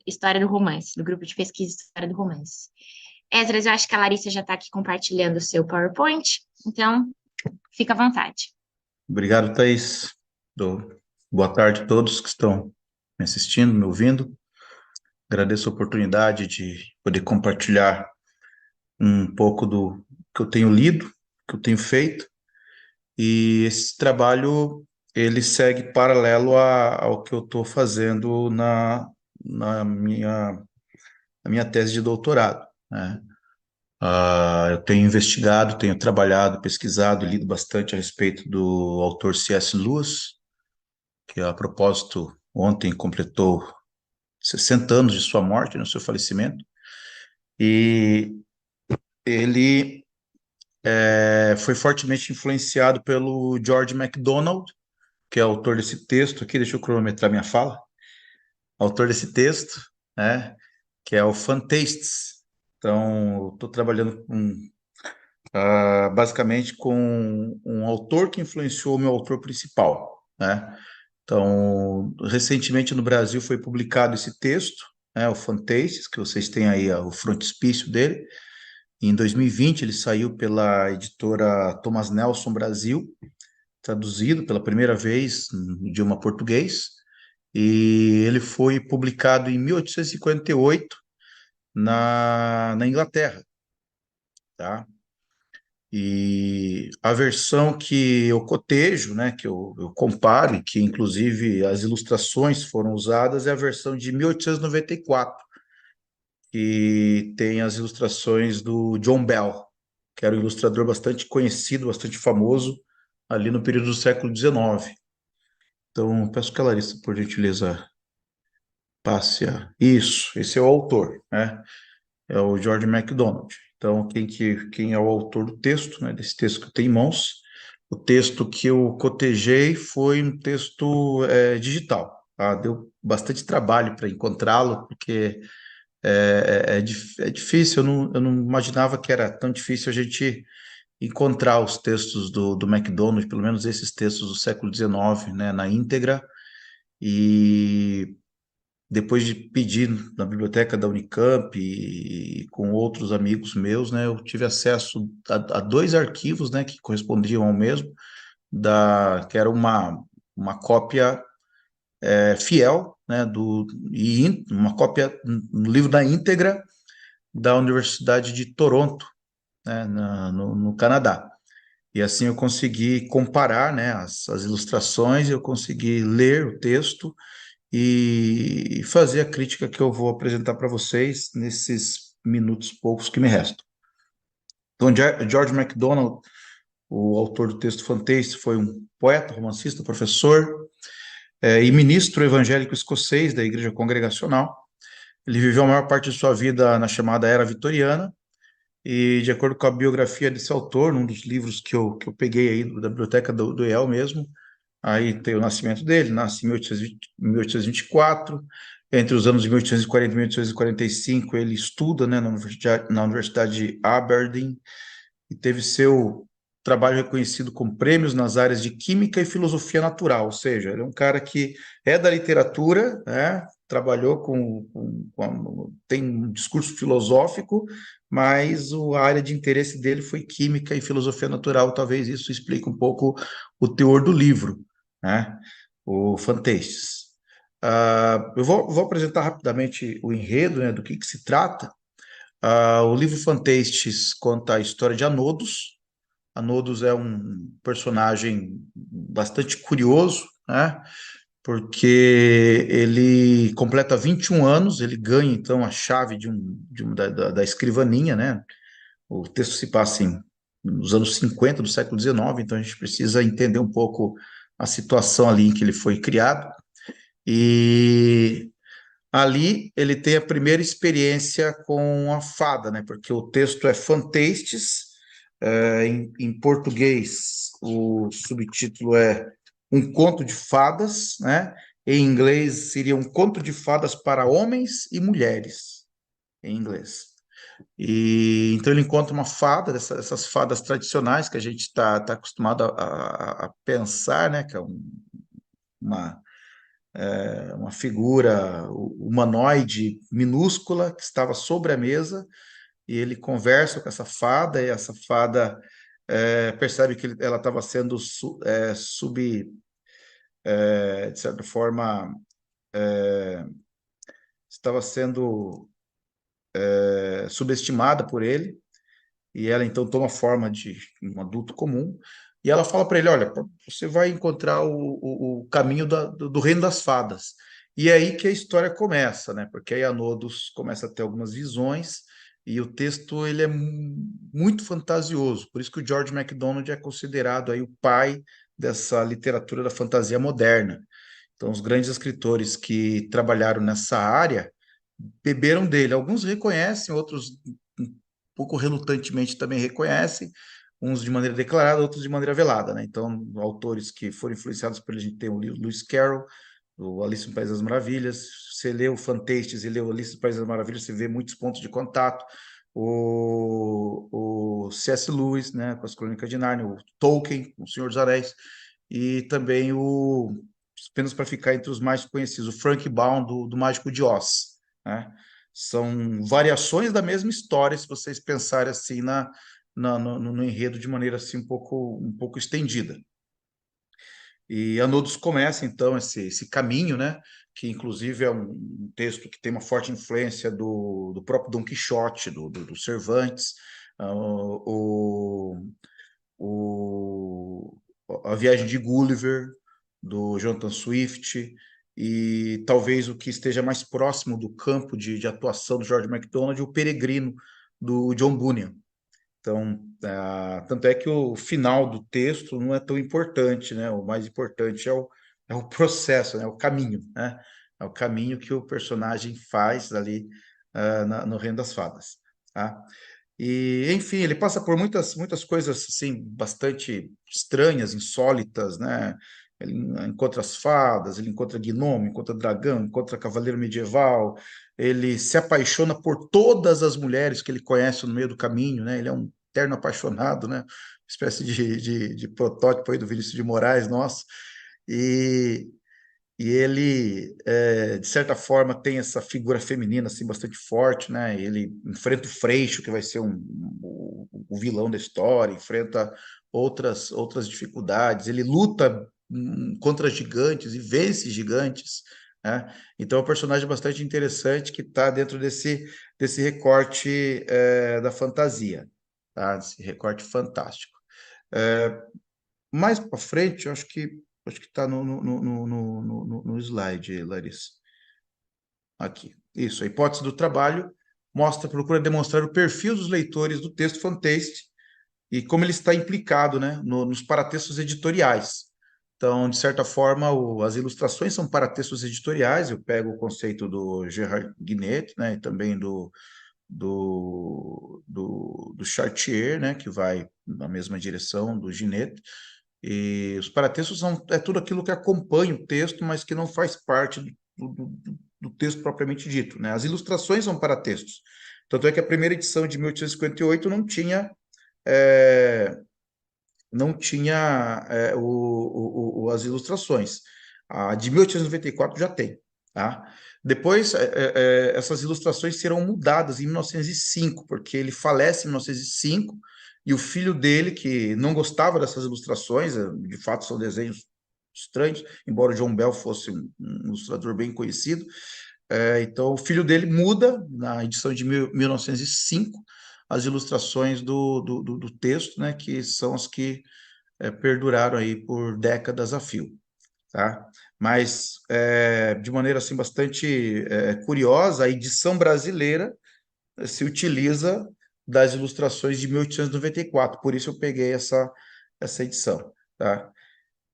História do Romance, do grupo de pesquisa História do Romance. Esdras, eu acho que a Larissa já está aqui compartilhando o seu PowerPoint, então fica à vontade.
Obrigado, Thaís. Boa tarde a todos que estão me assistindo, me ouvindo. Agradeço a oportunidade de poder compartilhar um pouco do que eu tenho lido, que eu tenho feito, e esse trabalho ele segue paralelo ao que eu estou fazendo na minha tese de doutorado, né? Eu tenho investigado, tenho trabalhado, pesquisado e lido bastante a respeito do autor C.S. Lewis, que a propósito ontem completou 60 anos de sua morte, no seu falecimento, e ele foi fortemente influenciado pelo George MacDonald, que é autor desse texto aqui, deixa eu cronometrar minha fala, autor desse texto, né, que é o Fantastes. Então, estou trabalhando basicamente com um autor que influenciou o meu autor principal, né? Então, recentemente no Brasil foi publicado esse texto, né, o Fantastes, que vocês têm aí o frontispício dele. Em 2020 ele saiu pela editora Thomas Nelson Brasil, traduzido pela primeira vez no idioma português, e ele foi publicado em 1858 na Inglaterra, tá? E a versão que eu cotejo, né, que eu comparo, e que inclusive as ilustrações foram usadas, é a versão de 1894, que tem as ilustrações do John Bell, que era um ilustrador bastante conhecido, bastante famoso, ali no período do século XIX. Então, peço que a Larissa, por gentileza, passe a... Isso, esse é o autor, né? É o George MacDonald. Então, quem é o autor do texto, né, desse texto que eu tenho em mãos? O texto que eu cotejei foi um texto digital, tá? Deu bastante trabalho para encontrá-lo, porque é difícil, eu não imaginava que era tão difícil a gente encontrar os textos do MacDonald, pelo menos esses textos do século XIX, né, na íntegra, e depois de pedir na biblioteca da Unicamp e com outros amigos meus, né, eu tive acesso a dois arquivos, né, que correspondiam ao mesmo, que era uma cópia fiel, né, uma cópia, um livro na íntegra da Universidade de Toronto, né, no Canadá. E assim eu consegui comparar, né, as ilustrações, eu consegui ler o texto e fazer a crítica que eu vou apresentar para vocês nesses minutos poucos que me restam. Então, George MacDonald, o autor do texto Fantastes, foi um poeta, romancista, professor e ministro evangélico escocês da Igreja Congregacional. Ele viveu a maior parte de sua vida na chamada Era Vitoriana, e de acordo com a biografia desse autor, num dos livros que eu peguei aí da biblioteca do IEL mesmo, aí tem o nascimento dele, nasce em 1824, entre os anos de 1840 e 1845 ele estuda, né, na Universidade de Aberdeen, e teve seu trabalho reconhecido com prêmios nas áreas de Química e Filosofia Natural, ou seja, ele é um cara que é da literatura, né, trabalhou tem um discurso filosófico, mas a área de interesse dele foi Química e Filosofia Natural, talvez isso explique um pouco o teor do livro, né, o Fantastes. Eu vou apresentar rapidamente o enredo, né, do que se trata. O livro Fantastes conta a história de Anodos. Anodos é um personagem bastante curioso, né? Porque ele completa 21 anos, ele ganha então a chave da escrivaninha, né? O texto se passa nos anos 50 do século XIX, então a gente precisa entender um pouco a situação ali em que ele foi criado. E ali ele tem a primeira experiência com a fada, né? Porque o texto é Fantastes, em português o subtítulo é Um Conto de Fadas, né? Em inglês seria Um Conto de Fadas para Homens e Mulheres, em inglês. E então ele encontra uma fada, essas fadas tradicionais que a gente está acostumado a pensar, né? Que é uma uma figura humanoide minúscula que estava sobre a mesa, e ele conversa com essa fada, e essa fada percebe que ela estava sendo de certa forma, estava sendo subestimada por ele, e ela então toma forma de um adulto comum, e ela fala para ele, olha, você vai encontrar o caminho do reino das fadas. E é aí que a história começa, né? Porque aí Anodos começa a ter algumas visões, e o texto ele é muito fantasioso, por isso que o George MacDonald é considerado aí o pai dessa literatura da fantasia moderna. Então, os grandes escritores que trabalharam nessa área beberam dele. Alguns reconhecem, outros um pouco relutantemente também reconhecem, uns de maneira declarada, outros de maneira velada, né? Então, autores que foram influenciados por ele, a gente tem o Lewis Carroll, o Alice no País das Maravilhas. Você lê o Fantastes e lê o Alice no País das Maravilhas, você vê muitos pontos de contato. O C.S. Lewis, né, com as Crônicas de Nárnia, o Tolkien, o Senhor dos Anéis, e também apenas para ficar entre os mais conhecidos, o Frank Baum, do Mágico de Oz, né? São variações da mesma história, se vocês pensarem assim no enredo de maneira assim um pouco estendida. E Anodos começa, então, esse caminho, né? Que, inclusive, é um texto que tem uma forte influência do próprio Dom Quixote, do Cervantes, o, o, A Viagem de Gulliver, do Jonathan Swift, e talvez o que esteja mais próximo do campo de atuação do George MacDonald, O Peregrino, do John Bunyan. Então, tanto é que o final do texto não é tão importante, né? O mais importante é o processo, né? O caminho, né? É o caminho que o personagem faz ali no Reino das Fadas, tá? E, enfim, ele passa por muitas coisas, assim, bastante estranhas, insólitas, né? Ele encontra as fadas, ele encontra gnomo, encontra dragão, encontra cavaleiro medieval, ele se apaixona por todas as mulheres que ele conhece no meio do caminho, né? Ele é um eterno apaixonado, né? Uma espécie de protótipo aí do Vinícius de Moraes, nosso. E, e ele, de certa forma, tem essa figura feminina assim, bastante forte, né? Ele enfrenta o Freixo, que vai ser o vilão da história, enfrenta outras dificuldades, ele luta contra gigantes e vence gigantes, né? Então é um personagem bastante interessante que está dentro desse recorte da fantasia, tá? Esse recorte fantástico. Mais para frente, eu acho que está no slide, Larissa. Aqui. Isso, a hipótese do trabalho procura demonstrar o perfil dos leitores do texto fantaste e como ele está implicado, né, nos paratextos editoriais. Então, de certa forma, as ilustrações são paratextos editoriais. Eu pego o conceito do Gerard Guinet, né, e também do Chartier, né, que vai na mesma direção do Ginet. E os paratextos é tudo aquilo que acompanha o texto, mas que não faz parte do texto propriamente dito, né? As ilustrações são paratextos. Tanto é que a primeira edição de 1858 não tinha as ilustrações. A de 1894 já tem, tá? Depois, essas ilustrações serão mudadas em 1905, porque ele falece em 1905, e o filho dele, que não gostava dessas ilustrações, de fato são desenhos estranhos, embora o John Bell fosse um ilustrador bem conhecido, então o filho dele muda, na edição de 1905, as ilustrações do texto, né, que são as que perduraram aí por décadas a fio, tá? Mas, de maneira assim bastante curiosa, a edição brasileira se utiliza das ilustrações de 1894, por isso eu peguei essa edição, tá?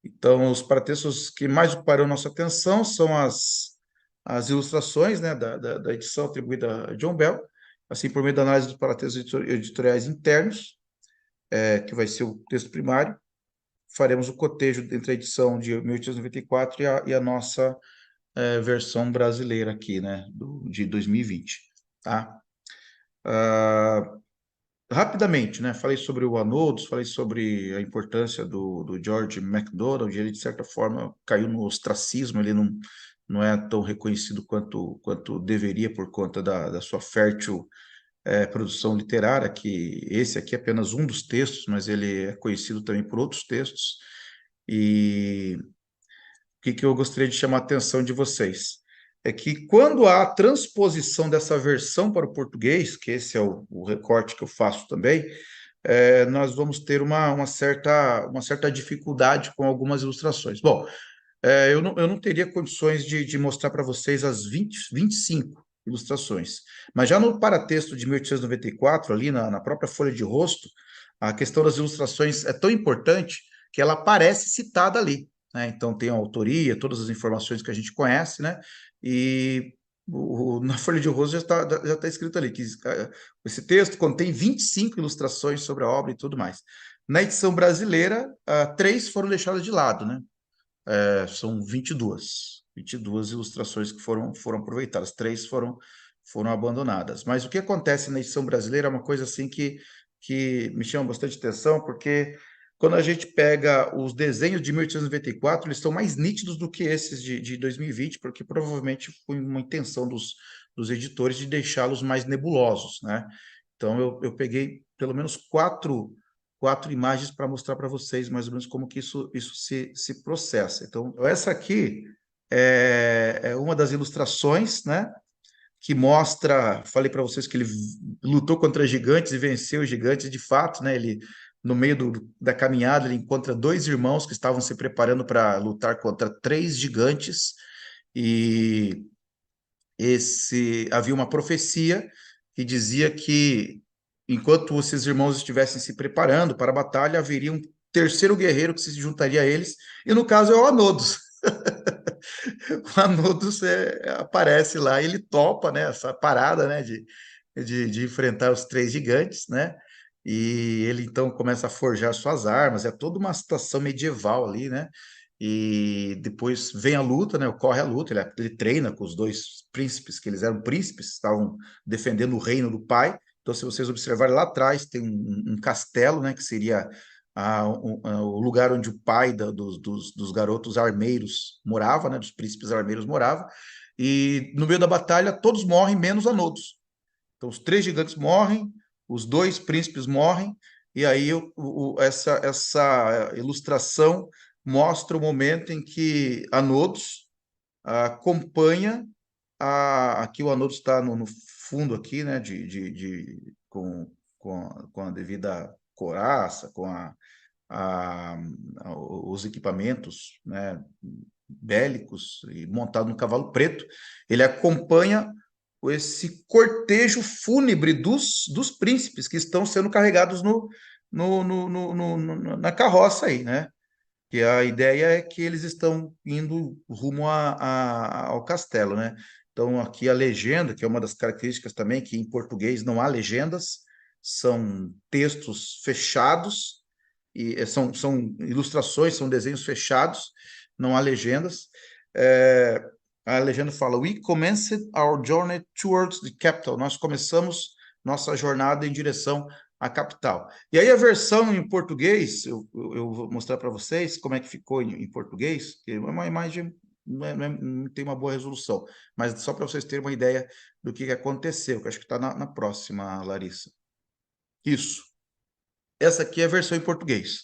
Então, os paratextos que mais ocuparam nossa atenção são as ilustrações, né, da edição atribuída a John Bell, assim, por meio da análise dos paratextos editoriais internos, que vai ser o texto primário, faremos o cotejo entre a edição de 1894 e a nossa versão brasileira aqui, né, de 2020, tá? Rapidamente, né, falei sobre o Anodos, falei sobre a importância do George MacDonald, ele, de certa forma, caiu no ostracismo, ele não é tão reconhecido quanto deveria por conta da sua fértil produção literária, que esse aqui é apenas um dos textos, mas ele é conhecido também por outros textos. E o que eu gostaria de chamar a atenção de vocês é que quando há a transposição dessa versão para o português, que esse é o recorte que eu faço também, nós vamos ter uma certa dificuldade com algumas ilustrações. Bom, eu não teria condições de mostrar para vocês as 25 ilustrações. Mas já no paratexto de 1894, ali na própria folha de rosto, a questão das ilustrações é tão importante que ela aparece citada ali, né? Então tem a autoria, todas as informações que a gente conhece, né? E na folha de rosto já tá escrito ali que esse texto contém 25 ilustrações sobre a obra e tudo mais. Na edição brasileira, 3 foram deixadas de lado, né? São 22 ilustrações que foram aproveitadas, 3 foram abandonadas. Mas o que acontece na edição brasileira é uma coisa assim que me chama bastante atenção, porque quando a gente pega os desenhos de 1894, eles estão mais nítidos do que esses de 2020, porque provavelmente foi uma intenção dos editores de deixá-los mais nebulosos, né? Então eu peguei pelo menos quatro imagens para mostrar para vocês mais ou menos como que isso se processa. Então, essa aqui é uma das ilustrações, né? Que mostra, falei para vocês que ele lutou contra gigantes e venceu os gigantes, de fato, né? Ele, no meio da caminhada, ele encontra 2 irmãos que estavam se preparando para lutar contra 3 gigantes, e havia uma profecia que dizia que, enquanto esses irmãos estivessem se preparando para a batalha, haveria um terceiro guerreiro que se juntaria a eles, e no caso é o Anodos. O Anodos aparece lá, e ele topa, né, essa parada, né, de enfrentar os 3 gigantes, né? E ele então começa a forjar suas armas, é toda uma situação medieval ali, né? E depois vem a luta, né? Ocorre a luta, ele treina com os 2 príncipes, que eles eram príncipes, estavam defendendo o reino do pai. Então, se vocês observarem lá atrás, tem um castelo, né? Que seria o lugar onde o pai dos garotos armeiros morava, né? Dos príncipes armeiros morava. E no meio da batalha, todos morrem, menos Anodos. Então, os 3 gigantes morrem, os 2 príncipes morrem, e aí essa ilustração mostra o momento em que Anodos acompanha aqui o Anodos está no fundo aqui, né, com a devida couraça, com os equipamentos, né, bélicos, e montado no cavalo preto. Ele acompanha esse cortejo fúnebre dos príncipes que estão sendo carregados na carroça aí, né? Que a ideia é que eles estão indo rumo ao castelo, né? Então, aqui a legenda, que é uma das características também, que em português não há legendas, são textos fechados, e são ilustrações, são desenhos fechados, não há legendas. A legenda fala: We commenced our journey towards the capital. Nós começamos nossa jornada em direção à capital. E aí a versão em português, eu vou mostrar para vocês como é que ficou em português, que é uma imagem, não tem uma boa resolução, mas só para vocês terem uma ideia do que aconteceu, que acho que está na próxima, Larissa. Isso. Essa aqui é a versão em português.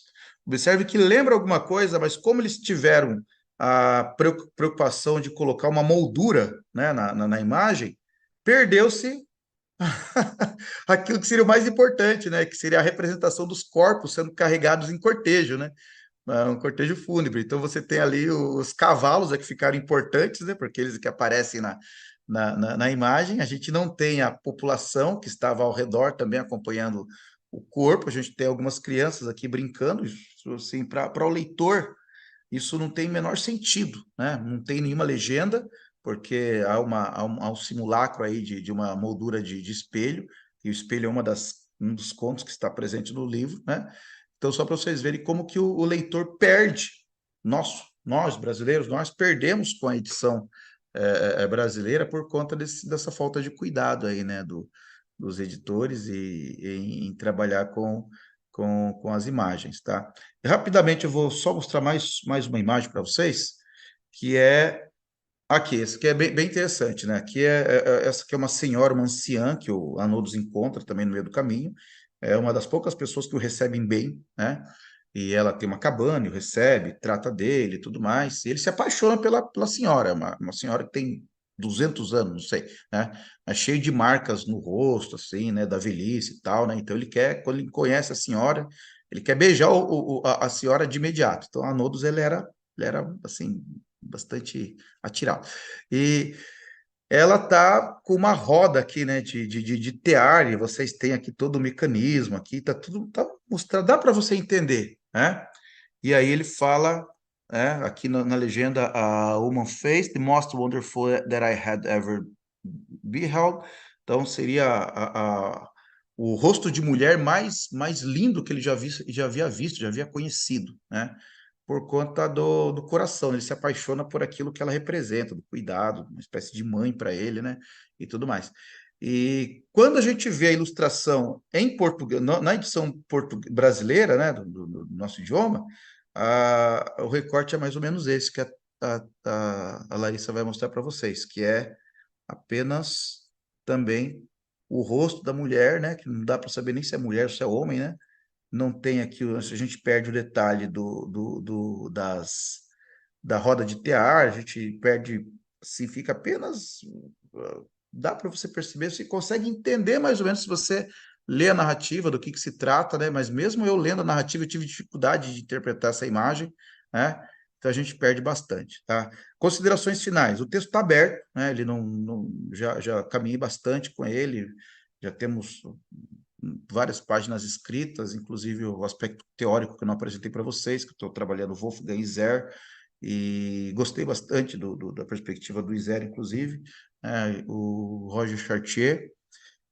Observe que lembra alguma coisa, mas como eles tiveram a preocupação de colocar uma moldura, né, na imagem, perdeu-se aquilo que seria o mais importante, né, que seria a representação dos corpos sendo carregados em cortejo, né, um cortejo fúnebre. Então você tem ali os cavalos que ficaram importantes, né, porque eles que aparecem na imagem. A gente não tem a população que estava ao redor também acompanhando o corpo. A gente tem algumas crianças aqui brincando. Isso, assim, para o leitor, isso não tem menor sentido, né? Não tem nenhuma legenda, porque há um simulacro aí de uma moldura de espelho, e o espelho é um dos contos que está presente no livro, né? Então, só para vocês verem como que o leitor perde. Nós, brasileiros, nós perdemos com a edição brasileira por conta dessa falta de cuidado aí, né, dos editores em trabalhar com as imagens, tá? E, rapidamente eu vou só mostrar mais uma imagem para vocês, que é aqui, esse aqui é bem interessante, né? Aqui essa aqui é uma senhora, uma anciã, que o Anodos encontra também no meio do caminho, é uma das poucas pessoas que o recebem bem, né? E ela tem uma cabana, e o recebe, trata dele e tudo mais, e ele se apaixona pela senhora, uma senhora que tem 200 anos, não sei, né? É cheio de marcas no rosto, assim, né? Da velhice e tal, né? Então ele quer, quando ele conhece a senhora, ele quer beijar a senhora de imediato. Então, Anodos, ele era assim, bastante atirado. E ela tá com uma roda aqui, né, de tear, e vocês têm aqui todo o mecanismo aqui, tá tudo, tá mostrado, dá para você entender, né? E aí ele fala, aqui na legenda, a woman face, the most wonderful that I had ever beheld. Então seria o rosto de mulher mais lindo que ele já havia visto, já havia conhecido, né? Por conta do coração, ele se apaixona por aquilo que ela representa, do cuidado, uma espécie de mãe para ele, né? E tudo mais. E quando a gente vê a ilustração em português, na edição brasileira, né, do nosso idioma, o recorte é mais ou menos esse que a Larissa vai mostrar para vocês, que é apenas também o rosto da mulher, né? Que não dá para saber nem se é mulher ou se é homem, né? Não tem aqui, a gente perde o detalhe da roda de tear, a gente perde, assim, fica apenas. Dá para você perceber, você consegue entender mais ou menos se você lê a narrativa do que se trata, né? Mas mesmo eu lendo a narrativa, eu tive dificuldade de interpretar essa imagem, né? Então a gente perde bastante, tá? Considerações finais. O texto está aberto, né? Ele já caminhei bastante com ele, já temos várias páginas escritas, inclusive o aspecto teórico que eu não apresentei para vocês, que eu estou trabalhando Wolfgang Isser, e gostei bastante da perspectiva do Isser, inclusive, o Roger Chartier.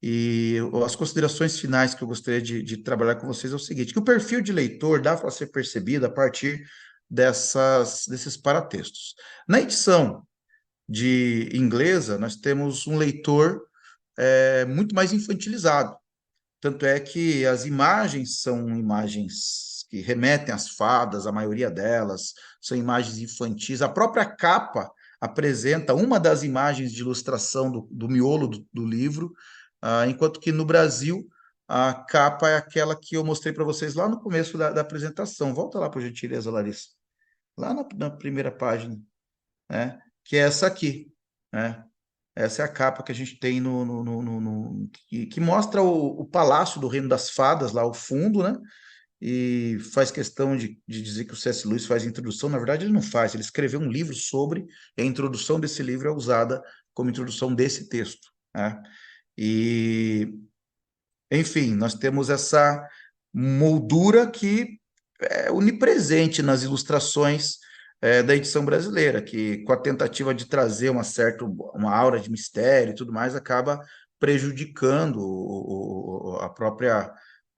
E as considerações finais que eu gostaria de trabalhar com vocês é o seguinte, que o perfil de leitor dá para ser percebido a partir desses paratextos. Na edição de inglesa, nós temos um leitor muito mais infantilizado. Tanto é que as imagens são imagens que remetem às fadas, a maioria delas são imagens infantis. A própria capa apresenta uma das imagens de ilustração do miolo do livro, enquanto que no Brasil a capa é aquela que eu mostrei para vocês lá no começo da apresentação. Volta lá, por gentileza, Larissa. Lá na primeira página, né? Que é essa aqui, né? Essa é a capa que a gente tem que mostra o Palácio do Reino das Fadas, lá ao fundo, né? E faz questão de dizer que o C.S. Lewis faz a introdução. Na verdade, ele não faz, ele escreveu um livro sobre, e a introdução desse livro é usada como introdução desse texto, né? E, enfim, nós temos essa moldura que é onipresente nas ilustrações da edição brasileira, que com a tentativa de trazer uma aura de mistério e tudo mais, acaba prejudicando a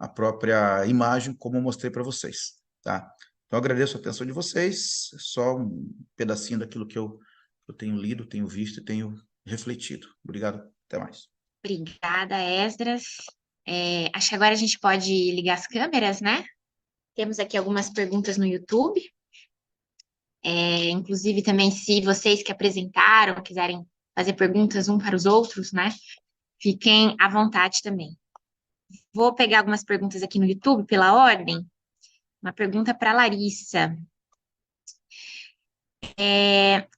própria imagem, como eu mostrei para vocês, tá? Então, agradeço a atenção de vocês, só um pedacinho daquilo que eu tenho lido, tenho visto e tenho refletido. Obrigado, até mais.
Obrigada, Esdras. Acho que agora a gente pode ligar as câmeras, né? Temos aqui algumas perguntas no YouTube. Inclusive, também, se vocês que apresentaram quiserem fazer perguntas um para os outros, né? Fiquem à vontade também. Vou pegar algumas perguntas aqui no YouTube pela ordem. Uma pergunta para Larissa.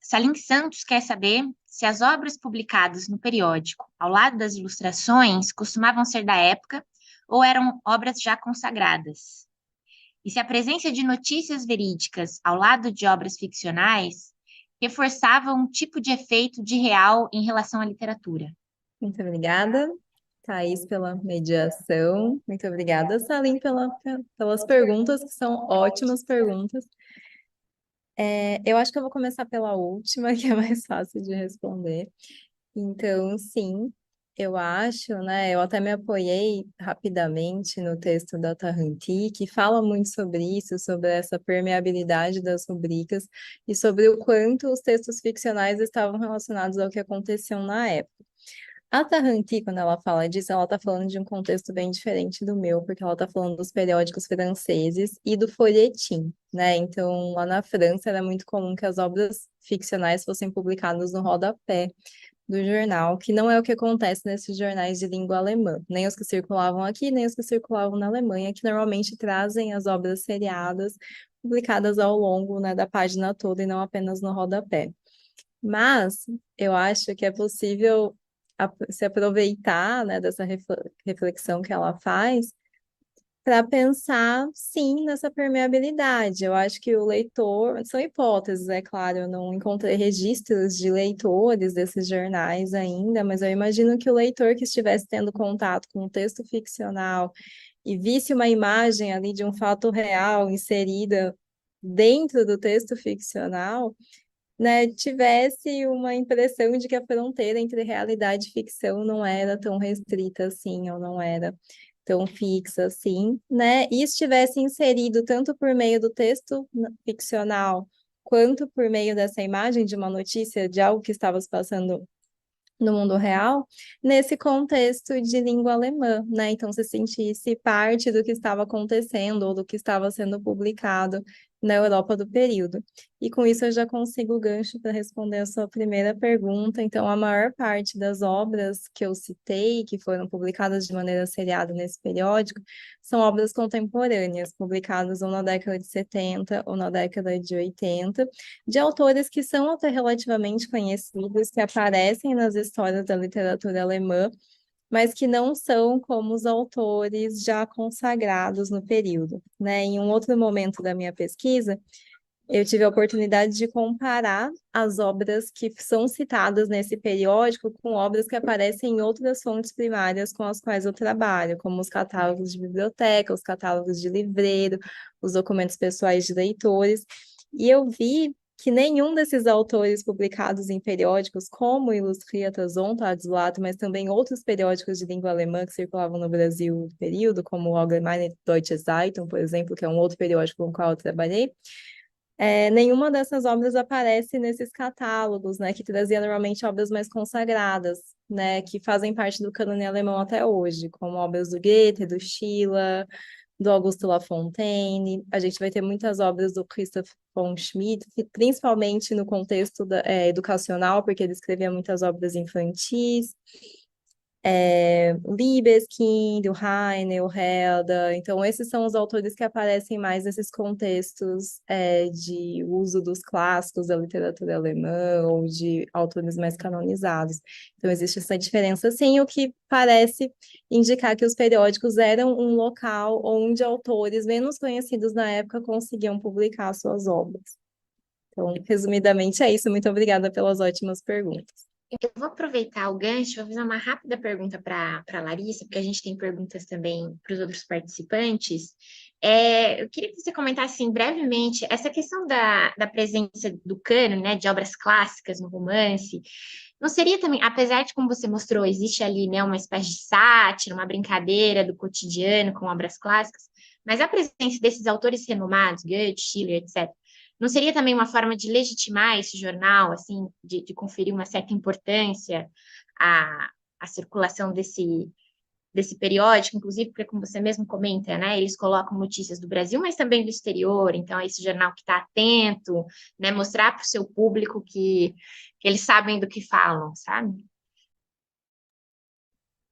Salim Santos quer saber se as obras publicadas no periódico, ao lado das ilustrações, costumavam ser da época ou eram obras já consagradas. E se a presença de notícias verídicas ao lado de obras ficcionais reforçava um tipo de efeito de real em relação à literatura.
Muito obrigada, Thaís, pela mediação. Muito obrigada, Salim, pelas perguntas, que são ótimas perguntas. Eu acho que eu vou começar pela última, que é mais fácil de responder. Então, sim, eu acho, né? Eu até me apoiei rapidamente no texto da Tarranti, que fala muito sobre isso, sobre essa permeabilidade das rubricas e sobre o quanto os textos ficcionais estavam relacionados ao que aconteceu na época. A Tarranti, quando ela fala disso, ela está falando de um contexto bem diferente do meu, porque ela está falando dos periódicos franceses e do folhetim, né? Então, lá na França era muito comum que as obras ficcionais fossem publicadas no rodapé do jornal, que não é o que acontece nesses jornais de língua alemã, nem os que circulavam aqui, nem os que circulavam na Alemanha, que normalmente trazem as obras seriadas publicadas ao longo, né, da página toda e não apenas no rodapé. Mas eu acho que é possível se aproveitar, né, dessa reflexão que ela faz para pensar, sim, nessa permeabilidade. Eu acho que o leitor, são hipóteses, é claro, eu não encontrei registros de leitores desses jornais ainda, mas eu imagino que o leitor que estivesse tendo contato com o texto ficcional e visse uma imagem ali de um fato real inserida dentro do texto ficcional, né, tivesse uma impressão de que a fronteira entre realidade e ficção não era tão restrita assim, ou não era tão fixa assim, né, e estivesse inserido tanto por meio do texto ficcional, quanto por meio dessa imagem de uma notícia de algo que estava se passando no mundo real, nesse contexto de língua alemã, né? Então, se sentisse parte do que estava acontecendo ou do que estava sendo publicado na Europa do período. E com isso eu já consigo o gancho para responder a sua primeira pergunta. Então, a maior parte das obras que eu citei, que foram publicadas de maneira seriada nesse periódico, são obras contemporâneas, publicadas ou na década de 70 ou na década de 80, de autores que são até relativamente conhecidos, que aparecem nas histórias da literatura alemã, mas que não são como os autores já consagrados no período, né? Em um outro momento da minha pesquisa, eu tive a oportunidade de comparar as obras que são citadas nesse periódico com obras que aparecem em outras fontes primárias com as quais eu trabalho, como os catálogos de biblioteca, os catálogos de livreiro, os documentos pessoais de leitores, e eu vi que nenhum desses autores publicados em periódicos como o Illustriertes Sonntagsblatt, mas também outros periódicos de língua alemã que circulavam no Brasil no período, como o Allgemeine Deutsche Zeitung, por exemplo, que é um outro periódico com o qual eu trabalhei, nenhuma dessas obras aparece nesses catálogos, né, que trazia normalmente obras mais consagradas, né, que fazem parte do cânone alemão até hoje, como obras do Goethe, do Schiller, do Augusto Lafontaine. A gente vai ter muitas obras do Christoph von Schmidt, principalmente no contexto educacional, porque ele escrevia muitas obras infantis. Libeskind, o Heine, o Herder. Então, esses são os autores que aparecem mais nesses contextos de uso dos clássicos da literatura alemã ou de autores mais canonizados. Então, existe essa diferença, sim, o que parece indicar que os periódicos eram um local onde autores menos conhecidos na época conseguiam publicar suas obras. Então, resumidamente, é isso. Muito obrigada pelas ótimas perguntas.
Eu vou aproveitar o gancho, vou fazer uma rápida pergunta para a Larissa, porque a gente tem perguntas também para os outros participantes. Eu queria que você comentasse assim, brevemente essa questão da presença do cânone, né, de obras clássicas no romance. Não seria também, apesar de, como você mostrou, existe ali, né, uma espécie de sátira, uma brincadeira do cotidiano com obras clássicas, mas a presença desses autores renomados, Goethe, Schiller, etc., não seria também uma forma de legitimar esse jornal, assim, de conferir uma certa importância à circulação desse periódico, inclusive porque, como você mesmo comenta, né, eles colocam notícias do Brasil, mas também do exterior, então é esse jornal que está atento, né, mostrar para o seu público que eles sabem do que falam, sabe?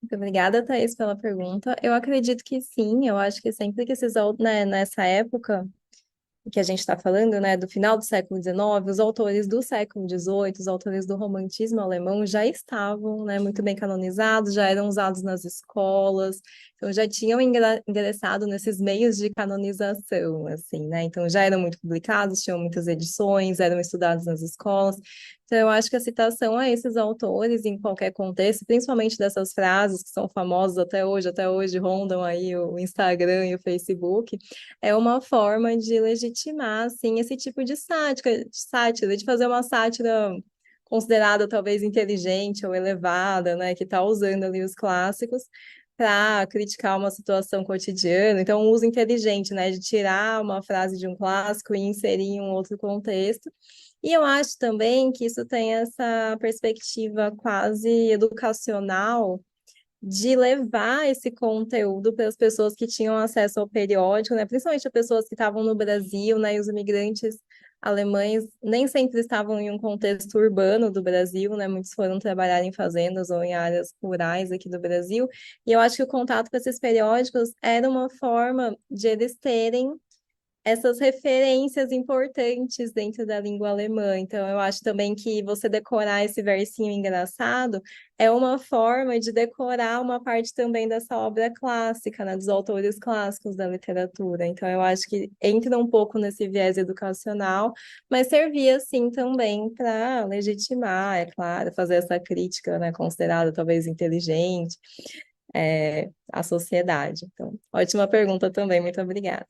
Muito obrigada, Thaís, pela pergunta. Eu acredito que sim, eu acho que sempre que né, nessa época que a gente está falando, né, do final do século XIX, os autores do século XVIII, os autores do romantismo alemão já estavam, né, muito bem canonizados, já eram usados nas escolas, então já tinham ingressado nesses meios de canonização, assim, né, então já eram muito publicados, tinham muitas edições, eram estudados nas escolas. Então, eu acho que a citação a esses autores, em qualquer contexto, principalmente dessas frases que são famosas até hoje rondam aí o Instagram e o Facebook, é uma forma de legitimar, assim, esse tipo de sátira, de fazer uma sátira considerada talvez inteligente ou elevada, né, que está usando ali os clássicos para criticar uma situação cotidiana. Então, um uso inteligente, né, de tirar uma frase de um clássico e inserir em um outro contexto. E eu acho também que isso tem essa perspectiva quase educacional de levar esse conteúdo para as pessoas que tinham acesso ao periódico, né? Principalmente as pessoas que estavam no Brasil, né? E os imigrantes alemães nem sempre estavam em um contexto urbano do Brasil, né? Muitos foram trabalhar em fazendas ou em áreas rurais aqui do Brasil. E eu acho que o contato com esses periódicos era uma forma de eles terem essas referências importantes dentro da língua alemã. Então, eu acho também que você decorar esse versinho engraçado é uma forma de decorar uma parte também dessa obra clássica, né, dos autores clássicos da literatura. Então, eu acho que entra um pouco nesse viés educacional, mas servia, assim, também para legitimar, é claro, fazer essa crítica, né, considerada talvez inteligente, à sociedade. Então, ótima pergunta também, muito obrigada.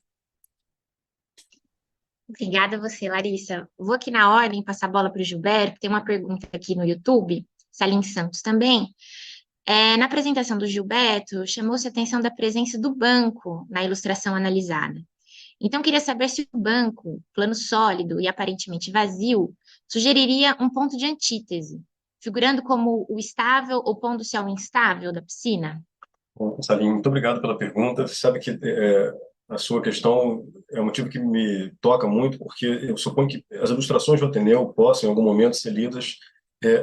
Obrigada a você, Larissa. Vou aqui na ordem passar a bola para o Gilberto. Tem uma pergunta aqui no YouTube, Salim Santos também. Na apresentação do Gilberto, chamou-se a atenção da presença do banco na ilustração analisada. Então, queria saber se o banco, plano sólido e aparentemente vazio, sugeriria um ponto de antítese, figurando como o estável opondo-se ao instável da piscina.
Bom, Salim, muito obrigado pela pergunta. Você sabe que a sua questão é um motivo que me toca muito, porque eu suponho que as ilustrações do Ateneu possam, em algum momento, ser lidas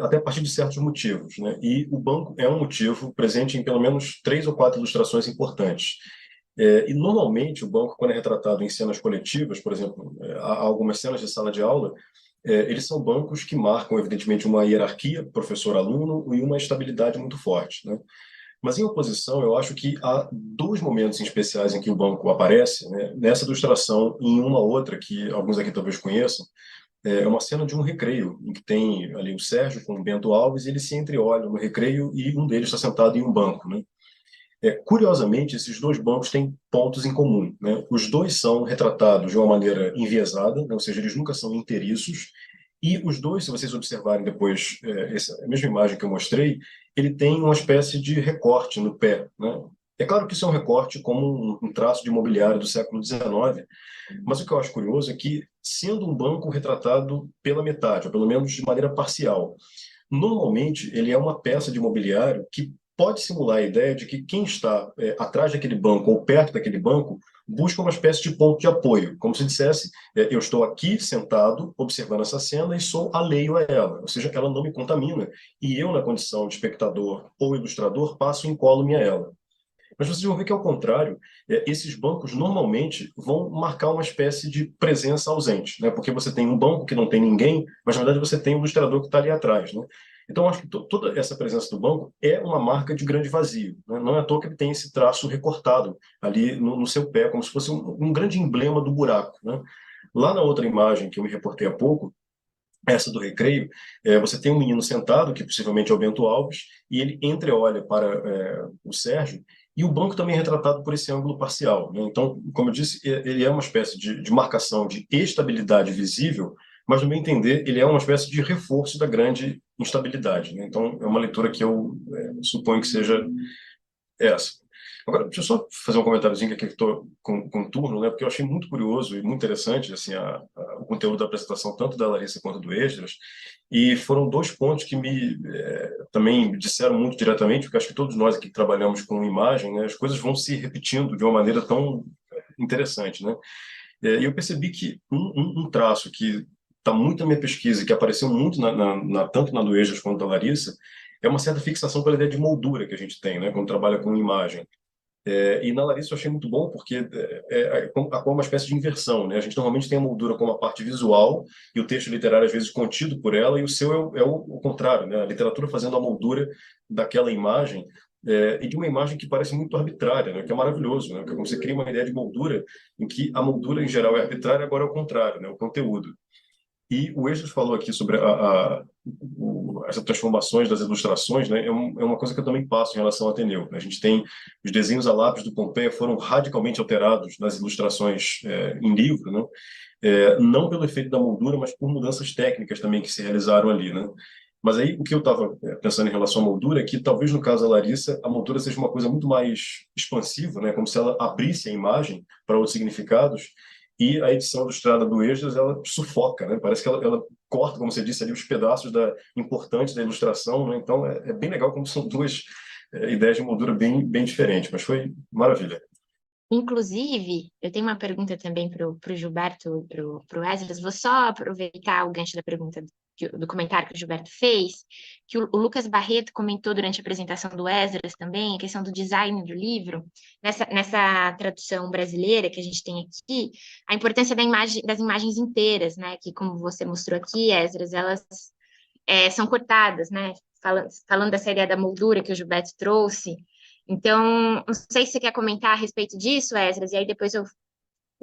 até a partir de certos motivos, né? E o banco é um motivo presente em pelo menos 3 ou 4 ilustrações importantes. E, normalmente, o banco, quando é retratado em cenas coletivas, por exemplo, há algumas cenas de sala de aula, eles são bancos que marcam, evidentemente, uma hierarquia, professor-aluno, e uma estabilidade muito forte, né? Mas, em oposição, eu acho que há 2 momentos em especiais em que o banco aparece, né? Nessa ilustração e em uma outra, que alguns aqui talvez conheçam, é uma cena de um recreio, em que tem ali o Sérgio com o Bento Alves, e eles se entreolham no recreio e um deles está sentado em um banco, né? Curiosamente, esses 2 bancos têm pontos em comum, né? Os 2 são retratados de uma maneira enviesada, né? Ou seja, eles nunca são inteiriços, e os 2, se vocês observarem depois essa mesma imagem que eu mostrei, ele tem uma espécie de recorte no pé, né? É claro que isso é um recorte como um traço de mobiliário do século XIX, mas o que eu acho curioso é que, sendo um banco retratado pela metade, ou pelo menos de maneira parcial, normalmente ele é uma peça de mobiliário que pode simular a ideia de que quem está atrás daquele banco ou perto daquele banco busca uma espécie de ponto de apoio, como se dissesse, eu estou aqui sentado observando essa cena e sou alheio a ela, ou seja, ela não me contamina, e eu, na condição de espectador ou ilustrador, passo incólume a ela. Mas vocês vão ver que, ao contrário, esses bancos normalmente vão marcar uma espécie de presença ausente, né? Porque você tem um banco que não tem ninguém, mas na verdade você tem um ilustrador que está ali atrás, né? Então, acho que toda essa presença do banco é uma marca de grande vazio, né? Não é à toa que ele tem esse traço recortado ali no seu pé, como se fosse um grande emblema do buraco, né? Lá na outra imagem que eu me reportei há pouco, essa do recreio, você tem um menino sentado, que possivelmente é o Bento Alves, e ele entreolha para o Sérgio, e o banco também é retratado por esse ângulo parcial, né? Então, como eu disse, ele é uma espécie de marcação de estabilidade visível, mas, no meu entender, ele é uma espécie de reforço da grande instabilidade, né? Então, é uma leitura que eu suponho que seja essa. Agora, deixa eu só fazer um comentáriozinho aqui que estou com turno, né? Porque eu achei muito curioso e muito interessante assim, o conteúdo da apresentação, tanto da Larissa quanto do Esdras, e foram 2 pontos que também me disseram muito diretamente, porque acho que todos nós aqui que trabalhamos com imagem, né, as coisas vão se repetindo de uma maneira tão interessante, né? E eu percebi que um traço que está muito na minha pesquisa e que apareceu muito tanto na do Esdras quanto da Larissa, é uma certa fixação pela ideia de moldura que a gente tem, né, quando trabalha com imagem. E na Larissa eu achei muito bom porque há uma espécie de inversão, né? A gente normalmente tem a moldura como a parte visual e o texto literário às vezes contido por ela, e o seu é o contrário, né? A literatura fazendo a moldura daquela imagem, e de uma imagem que parece muito arbitrária, né? Que é maravilhoso, né? Porque você cria uma ideia de moldura em que a moldura em geral é arbitrária, agora é o contrário, né? O conteúdo. E o Eixos falou aqui sobre essas transformações das ilustrações, né? É uma coisa que eu também passo em relação ao Ateneu, né? A gente tem os desenhos a lápis do Pompeia foram radicalmente alterados nas ilustrações em livro, né? Não pelo efeito da moldura, mas por mudanças técnicas também que se realizaram ali, né? Mas aí o que eu estava pensando em relação à moldura é que talvez no caso da Larissa a moldura seja uma coisa muito mais expansiva, né? Como se ela abrisse a imagem para outros significados, e a edição ilustrada do Esdras, ela sufoca, né? Parece que ela corta, como você disse ali, os pedaços importantes da ilustração, né? Então é bem legal como são 2 ideias de moldura bem, bem diferentes, mas foi maravilha.
Inclusive, eu tenho uma pergunta também para o Gilberto e para o Esdras. Vou só aproveitar o gancho da pergunta do comentário que o Gilberto fez, que o Lucas Barreto comentou durante a apresentação do Esdras também, a questão do design do livro, nessa tradução brasileira que a gente tem aqui, a importância das imagens inteiras, né? Que, como você mostrou aqui, Esdras, elas são cortadas, né? Falando dessa ideia da moldura que o Gilberto trouxe. Então, não sei se você quer comentar a respeito disso, Esdras, e aí depois eu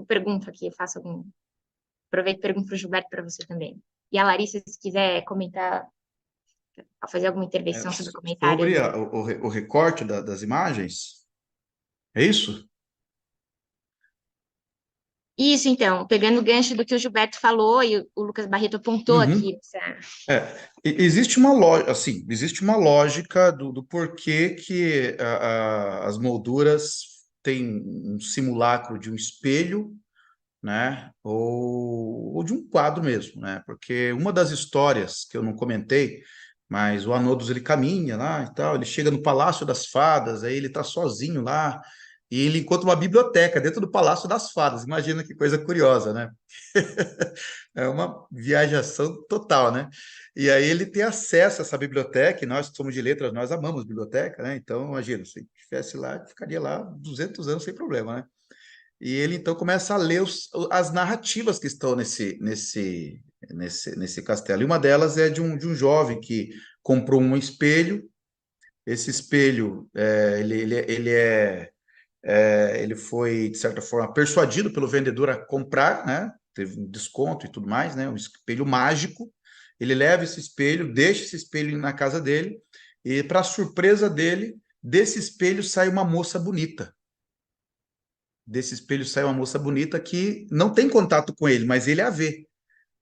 pergunto aqui, eu faço algum. Aproveito e pergunto para o Gilberto para você também. E a Larissa, se quiser comentar, fazer alguma intervenção sobre o comentário.
Sobre o recorte das imagens, é isso?
Isso, então, pegando o gancho do que o Gilberto falou e o Lucas Barreto apontou aqui.
Existe uma lógica, assim, existe uma lógica do porquê que as molduras têm um simulacro de um espelho, né, ou de um quadro mesmo, né, porque uma das histórias que eu não comentei, mas o Anodos ele caminha lá e tal, ele chega no Palácio das Fadas, aí ele tá sozinho lá, e ele encontra uma biblioteca dentro do Palácio das Fadas. Imagina que coisa curiosa, né? É uma viajação total, né? E aí ele tem acesso a essa biblioteca, e nós que somos de letras, nós amamos biblioteca, né? Então, imagina, se estivesse lá, ficaria lá 200 anos sem problema, né? E ele então começa a ler as narrativas que estão nesse castelo. E uma delas é de um jovem que comprou um espelho. Esse espelho, ele foi, de certa forma, persuadido pelo vendedor a comprar, né? Teve um desconto e tudo mais, né? Um espelho mágico. Ele leva esse espelho, deixa esse espelho na casa dele, e, para surpresa dele, desse espelho sai uma moça bonita. Desse espelho sai uma moça bonita que não tem contato com ele, mas ele a vê.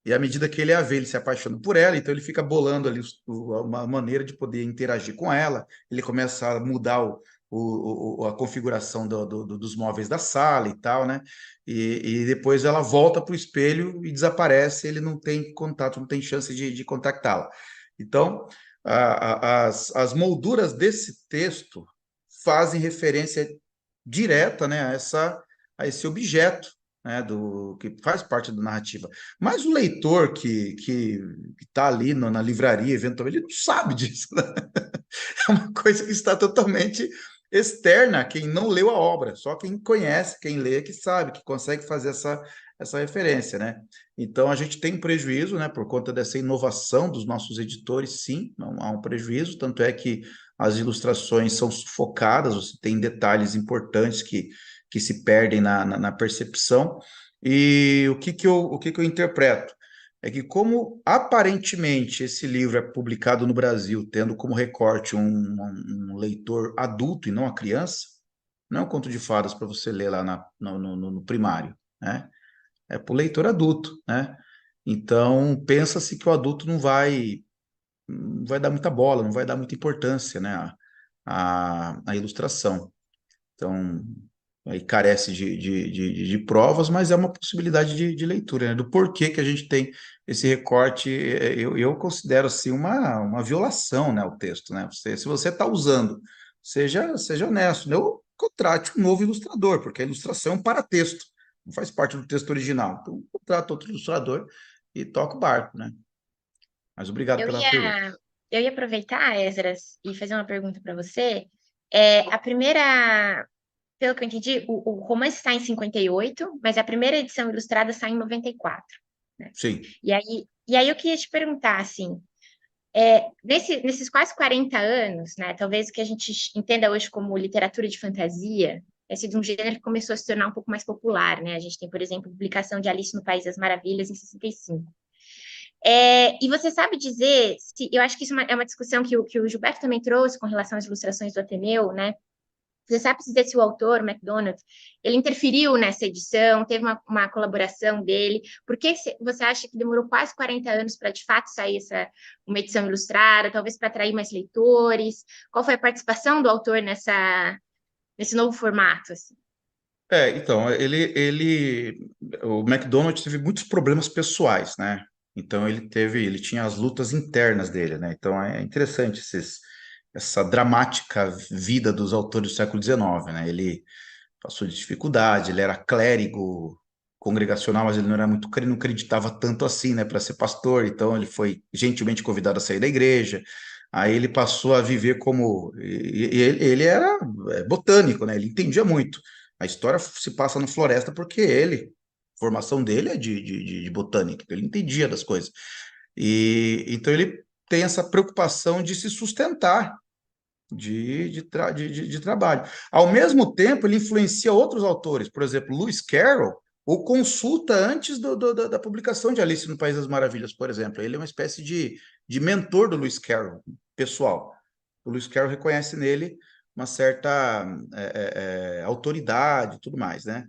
E à medida que ele a vê, ele se apaixona por ela, então ele fica bolando ali uma maneira de poder interagir com ela. Ele começa a mudar a configuração dos móveis da sala e tal, né? E depois ela volta para o espelho e desaparece, ele não tem contato, não tem chance de contactá-la. Então, as molduras desse texto fazem referência direta, né, a esse objeto, né, que faz parte da narrativa. Mas o leitor que está ali na livraria, eventualmente, ele não sabe disso. Né? É uma coisa que está totalmente externa a quem não leu a obra. Só quem conhece, quem lê, que sabe, que consegue fazer essa referência, né? Então, a gente tem prejuízo, né, por conta dessa inovação dos nossos editores, sim, não há um prejuízo, tanto é que as ilustrações são sufocadas, você tem detalhes importantes que se perdem na percepção. E o que eu interpreto? É que, como aparentemente esse livro é publicado no Brasil, tendo como recorte um leitor adulto e não a criança, não é um conto de fadas para você ler lá no primário, né? É para o leitor adulto, né? Então, pensa-se que o adulto não vai dar muita bola, não vai dar muita importância, né, à ilustração. Então, aí carece de provas, mas é uma possibilidade de leitura, né, do porquê que a gente tem esse recorte. Eu considero assim uma violação, né, ao texto, né? Se você está usando, seja honesto, né? Ou contrate um novo ilustrador, porque a ilustração é um paratexto, não faz parte do texto original. Então, contrata outro ilustrador e toca o barco, né? Mas obrigado
Eu
pela pergunta.
eu ia aproveitar, Esdras, e fazer uma pergunta para você. A primeira, pelo que eu entendi, o romance está em 58, mas a primeira edição ilustrada sai em 94, né?
Sim.
E aí eu queria te perguntar, assim, nesses quase 40 anos, né, talvez o que a gente entenda hoje como literatura de fantasia, é sido um gênero que começou a se tornar um pouco mais popular, né? A gente tem, por exemplo, a publicação de Alice no País das Maravilhas em 65. E você sabe dizer, eu acho que isso é uma discussão que o Gilberto também trouxe com relação às ilustrações do Ateneu, né? Você sabe dizer se o autor, MacDonald, ele interferiu nessa edição, teve uma colaboração dele? Por que você acha que demorou quase 40 anos para, de fato, sair uma edição ilustrada, talvez para atrair mais leitores? Qual foi a participação do autor nesse novo formato, assim?
Então, o McDonald's teve muitos problemas pessoais, né? Então ele tinha as lutas internas dele, né? Então é interessante essa dramática vida dos autores do século XIX, né? Ele passou de dificuldade, ele era clérigo congregacional, mas ele não era muito, ele não acreditava tanto assim, né, para ser pastor, então ele foi gentilmente convidado a sair da igreja, aí ele passou a viver como, e ele era botânico, né, ele entendia muito, a história se passa na floresta porque ele, a formação dele é de botânica, ele entendia das coisas, e então ele tem essa preocupação de se sustentar, de trabalho. Ao mesmo tempo, ele influencia outros autores. Por exemplo, Lewis Carroll o consulta antes da publicação de Alice no País das Maravilhas, por exemplo. Ele é uma espécie de mentor do Lewis Carroll, pessoal. O Lewis Carroll reconhece nele uma certa autoridade e tudo mais, né?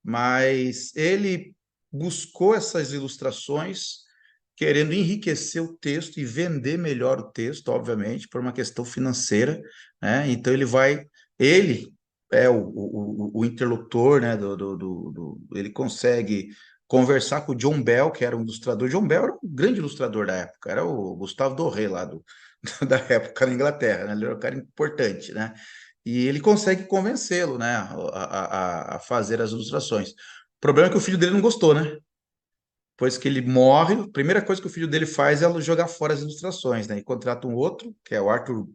Mas ele buscou essas ilustrações querendo enriquecer o texto e vender melhor o texto, obviamente, por uma questão financeira, né? Então ele é o interlocutor, né? Ele consegue conversar com o John Bell, que era um ilustrador. John Bell era um grande ilustrador da época, era o Gustave Doré lá da época na Inglaterra, né? Ele era um cara importante, né? E ele consegue convencê-lo, né, a fazer as ilustrações. O problema é que o filho dele não gostou, né? Depois que ele morre, a primeira coisa que o filho dele faz é jogar fora as ilustrações, né? E contrata um outro, que é o Arthur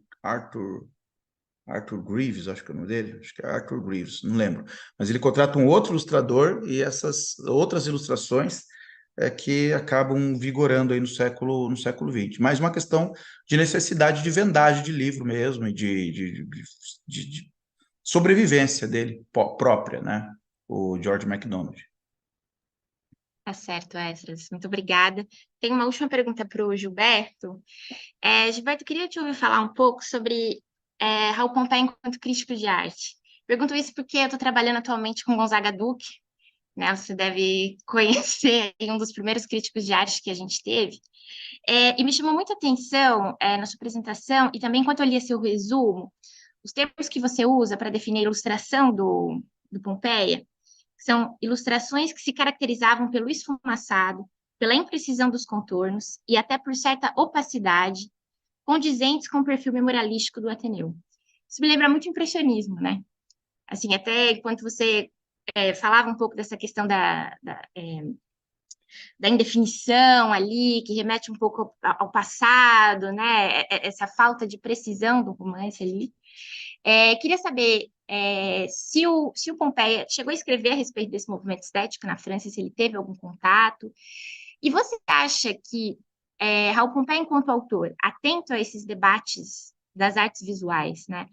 Greaves, acho que é o nome dele, acho que é Arthur Greaves, não lembro. Mas ele contrata um outro ilustrador e essas outras ilustrações é que acabam vigorando aí no século XX. Mais uma questão de necessidade de vendagem de livro mesmo e de sobrevivência dele própria, né? O George MacDonald.
Tá certo, Esdras. Muito obrigada. Tem uma última pergunta para o Gilberto. Gilberto, queria te ouvir falar um pouco sobre Raul Pompeia enquanto crítico de arte. Pergunto isso porque eu estou trabalhando atualmente com Gonzaga Duque, né? Você deve conhecer um dos primeiros críticos de arte que a gente teve. E me chamou muita atenção na sua apresentação e também enquanto eu lia seu resumo, os termos que você usa para definir a ilustração do Pompeia são ilustrações que se caracterizavam pelo esfumaçado, pela imprecisão dos contornos e até por certa opacidade, condizentes com o perfil memorialístico do Ateneu. Isso me lembra muito impressionismo, né? Assim, até enquanto você falava um pouco dessa questão da indefinição ali, que remete um pouco ao passado, né? Essa falta de precisão do romance ali. Queria saber se o Pompeia chegou a escrever a respeito desse movimento estético na França, se ele teve algum contato. E você acha que Raul Pompeia, enquanto autor, atento a esses debates das artes visuais, né?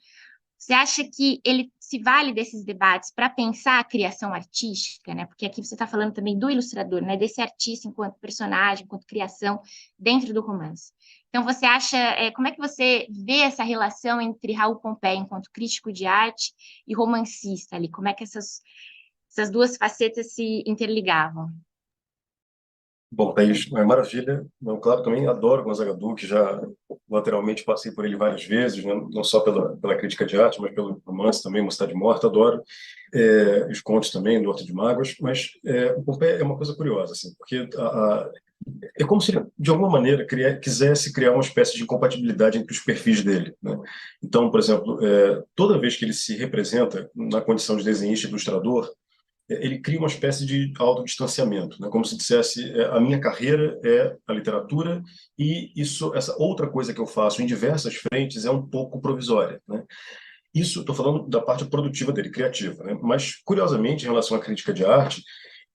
Você acha que ele se vale desses debates para pensar a criação artística, né? Porque aqui você está falando também do ilustrador, né? Desse artista enquanto personagem, enquanto criação dentro do romance. Então, você acha, como é que você vê essa relação entre Raul Pompeia enquanto crítico de arte e romancista ali? Como é que essas duas facetas se interligavam?
Bom, Thaís, é maravilha. Eu, claro, também adoro Gonzaga Duque, já lateralmente passei por ele várias vezes, né? Não só pela crítica de arte, mas pelo romance também, Mocidade Morta, adoro. Os contos também, do Horto de Mágoas, mas o Pompeia é uma coisa curiosa, assim, porque é como se ele, de alguma maneira, quisesse criar uma espécie de incompatibilidade entre os perfis dele, né? Então, por exemplo, toda vez que ele se representa na condição de desenhista e ilustrador, ele cria uma espécie de autodistanciamento, né? Como se dissesse, a minha carreira é a literatura e essa outra coisa que eu faço em diversas frentes é um pouco provisória, né? Isso, estou falando da parte produtiva dele, criativa, né? Mas, curiosamente, em relação à crítica de arte,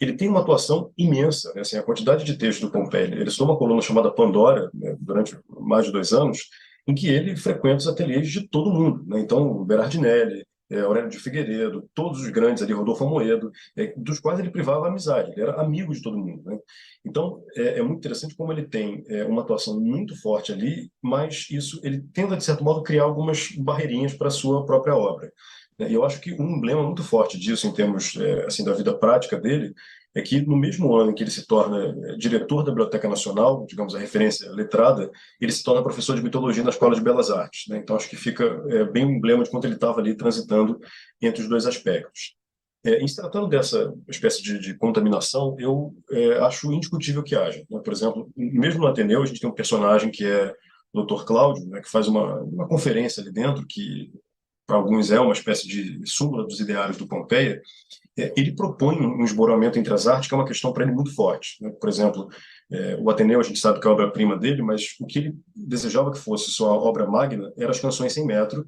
ele tem uma atuação imensa, né? Assim, a quantidade de texto do Pompeia. Ele estudou uma coluna chamada Pandora, né, durante mais de 2 anos, em que ele frequenta os ateliês de todo mundo, né? Então, Berardinelli, Aurélio de Figueiredo, todos os grandes ali, Rodolfo Amoedo, dos quais ele privava a amizade, ele era amigo de todo mundo, né? Então, é muito interessante como ele tem uma atuação muito forte ali, mas isso ele tenta, de certo modo, criar algumas barreirinhas para a sua própria obra. E eu acho que um emblema muito forte disso, em termos assim, da vida prática dele, é que no mesmo ano em que ele se torna diretor da Biblioteca Nacional, digamos, a referência letrada, ele se torna professor de mitologia na Escola de Belas Artes, né? Então, acho que fica bem um emblema de quanto ele estava ali transitando entre os dois aspectos. Em se tratando dessa espécie de contaminação, eu acho indiscutível que haja, né? Por exemplo, mesmo no Ateneu, a gente tem um personagem que é o Dr. Cláudio, né, que faz uma conferência ali dentro, que para alguns é uma espécie de súmula dos ideários do Pompeia, ele propõe um esboramento entre as artes que é uma questão para ele muito forte, né? Por exemplo, o Ateneu, a gente sabe que é a obra-prima dele, mas o que ele desejava que fosse sua obra magna eram as Canções Sem Metro,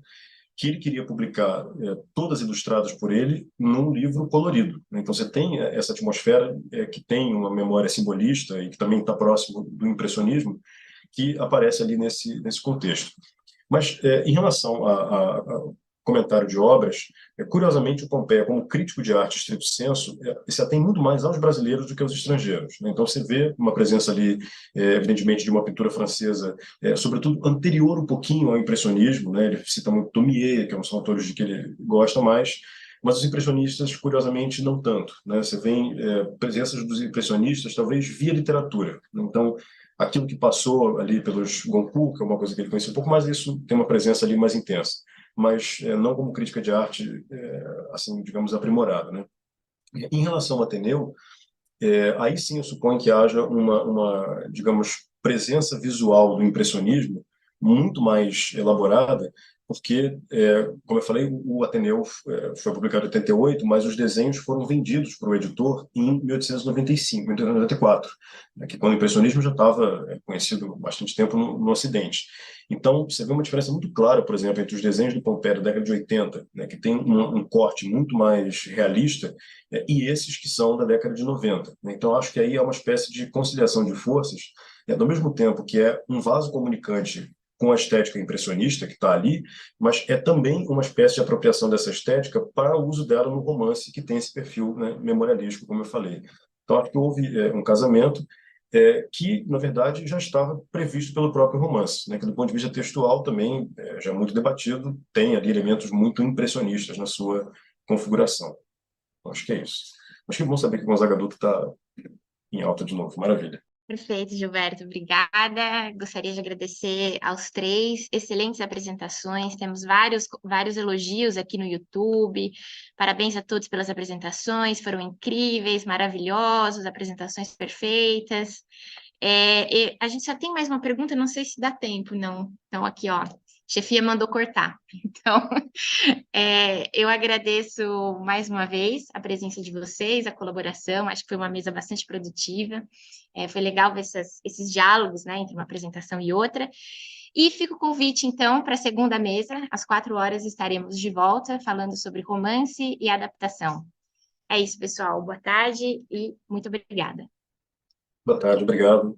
que ele queria publicar, todas ilustradas por ele, num livro colorido, né? Então você tem essa atmosfera que tem uma memória simbolista e que também está próximo do impressionismo, que aparece ali nesse contexto. Mas, em relação ao comentário de obras, curiosamente, o Pompeia, como crítico de arte estrito sensu, se atém muito mais aos brasileiros do que aos estrangeiros, né? Então, você vê uma presença ali, evidentemente, de uma pintura francesa, sobretudo anterior um pouquinho ao impressionismo, né? Ele cita muito Daumier, que são autores de que ele gosta mais, mas os impressionistas, curiosamente, não tanto, né? Você vê presenças dos impressionistas, talvez via literatura. Então, aquilo que passou ali pelos Goncourt, que é uma coisa que ele conhecia um pouco mais, isso tem uma presença ali mais intensa, mas não como crítica de arte, assim, digamos, aprimorada, né? Em relação ao Ateneu, aí sim eu suponho que haja digamos, presença visual do impressionismo muito mais elaborada, porque, como eu falei, o Ateneu foi publicado em 88, mas os desenhos foram vendidos para o editor em 1895, 1894, né, que quando o impressionismo já estava conhecido há bastante tempo no Ocidente. Então, você vê uma diferença muito clara, por exemplo, entre os desenhos do Pompeia da década de 80, né, que tem um corte muito mais realista, e esses que são da década de 90. Né? Então, acho que aí é uma espécie de conciliação de forças, do mesmo tempo que é um vaso comunicante com a estética impressionista que está ali, mas é também uma espécie de apropriação dessa estética para o uso dela no romance, que tem esse perfil, né, memorialístico, como eu falei. Então, acho que houve um casamento que, na verdade, já estava previsto pelo próprio romance, né, que, do ponto de vista textual, também, já muito debatido, tem ali elementos muito impressionistas na sua configuração. Acho que é isso. Acho que é bom saber que o Gonzaga Adulto está em alta de novo. Maravilha.
Perfeito, Gilberto, obrigada. Gostaria de agradecer aos três, excelentes apresentações. Temos vários elogios aqui no YouTube. Parabéns a todos pelas apresentações, foram incríveis, maravilhosos, apresentações perfeitas. A gente só tem mais uma pergunta, não sei se dá tempo, não. Então, aqui, ó, chefia mandou cortar. Então, eu agradeço mais uma vez a presença de vocês, a colaboração, acho que foi uma mesa bastante produtiva. Foi legal ver esses diálogos, né, entre uma apresentação e outra. E fica o convite, então, para a segunda mesa. Às 4 horas estaremos de volta, falando sobre romance e adaptação. É isso, pessoal. Boa tarde e muito obrigada.
Boa tarde, obrigado.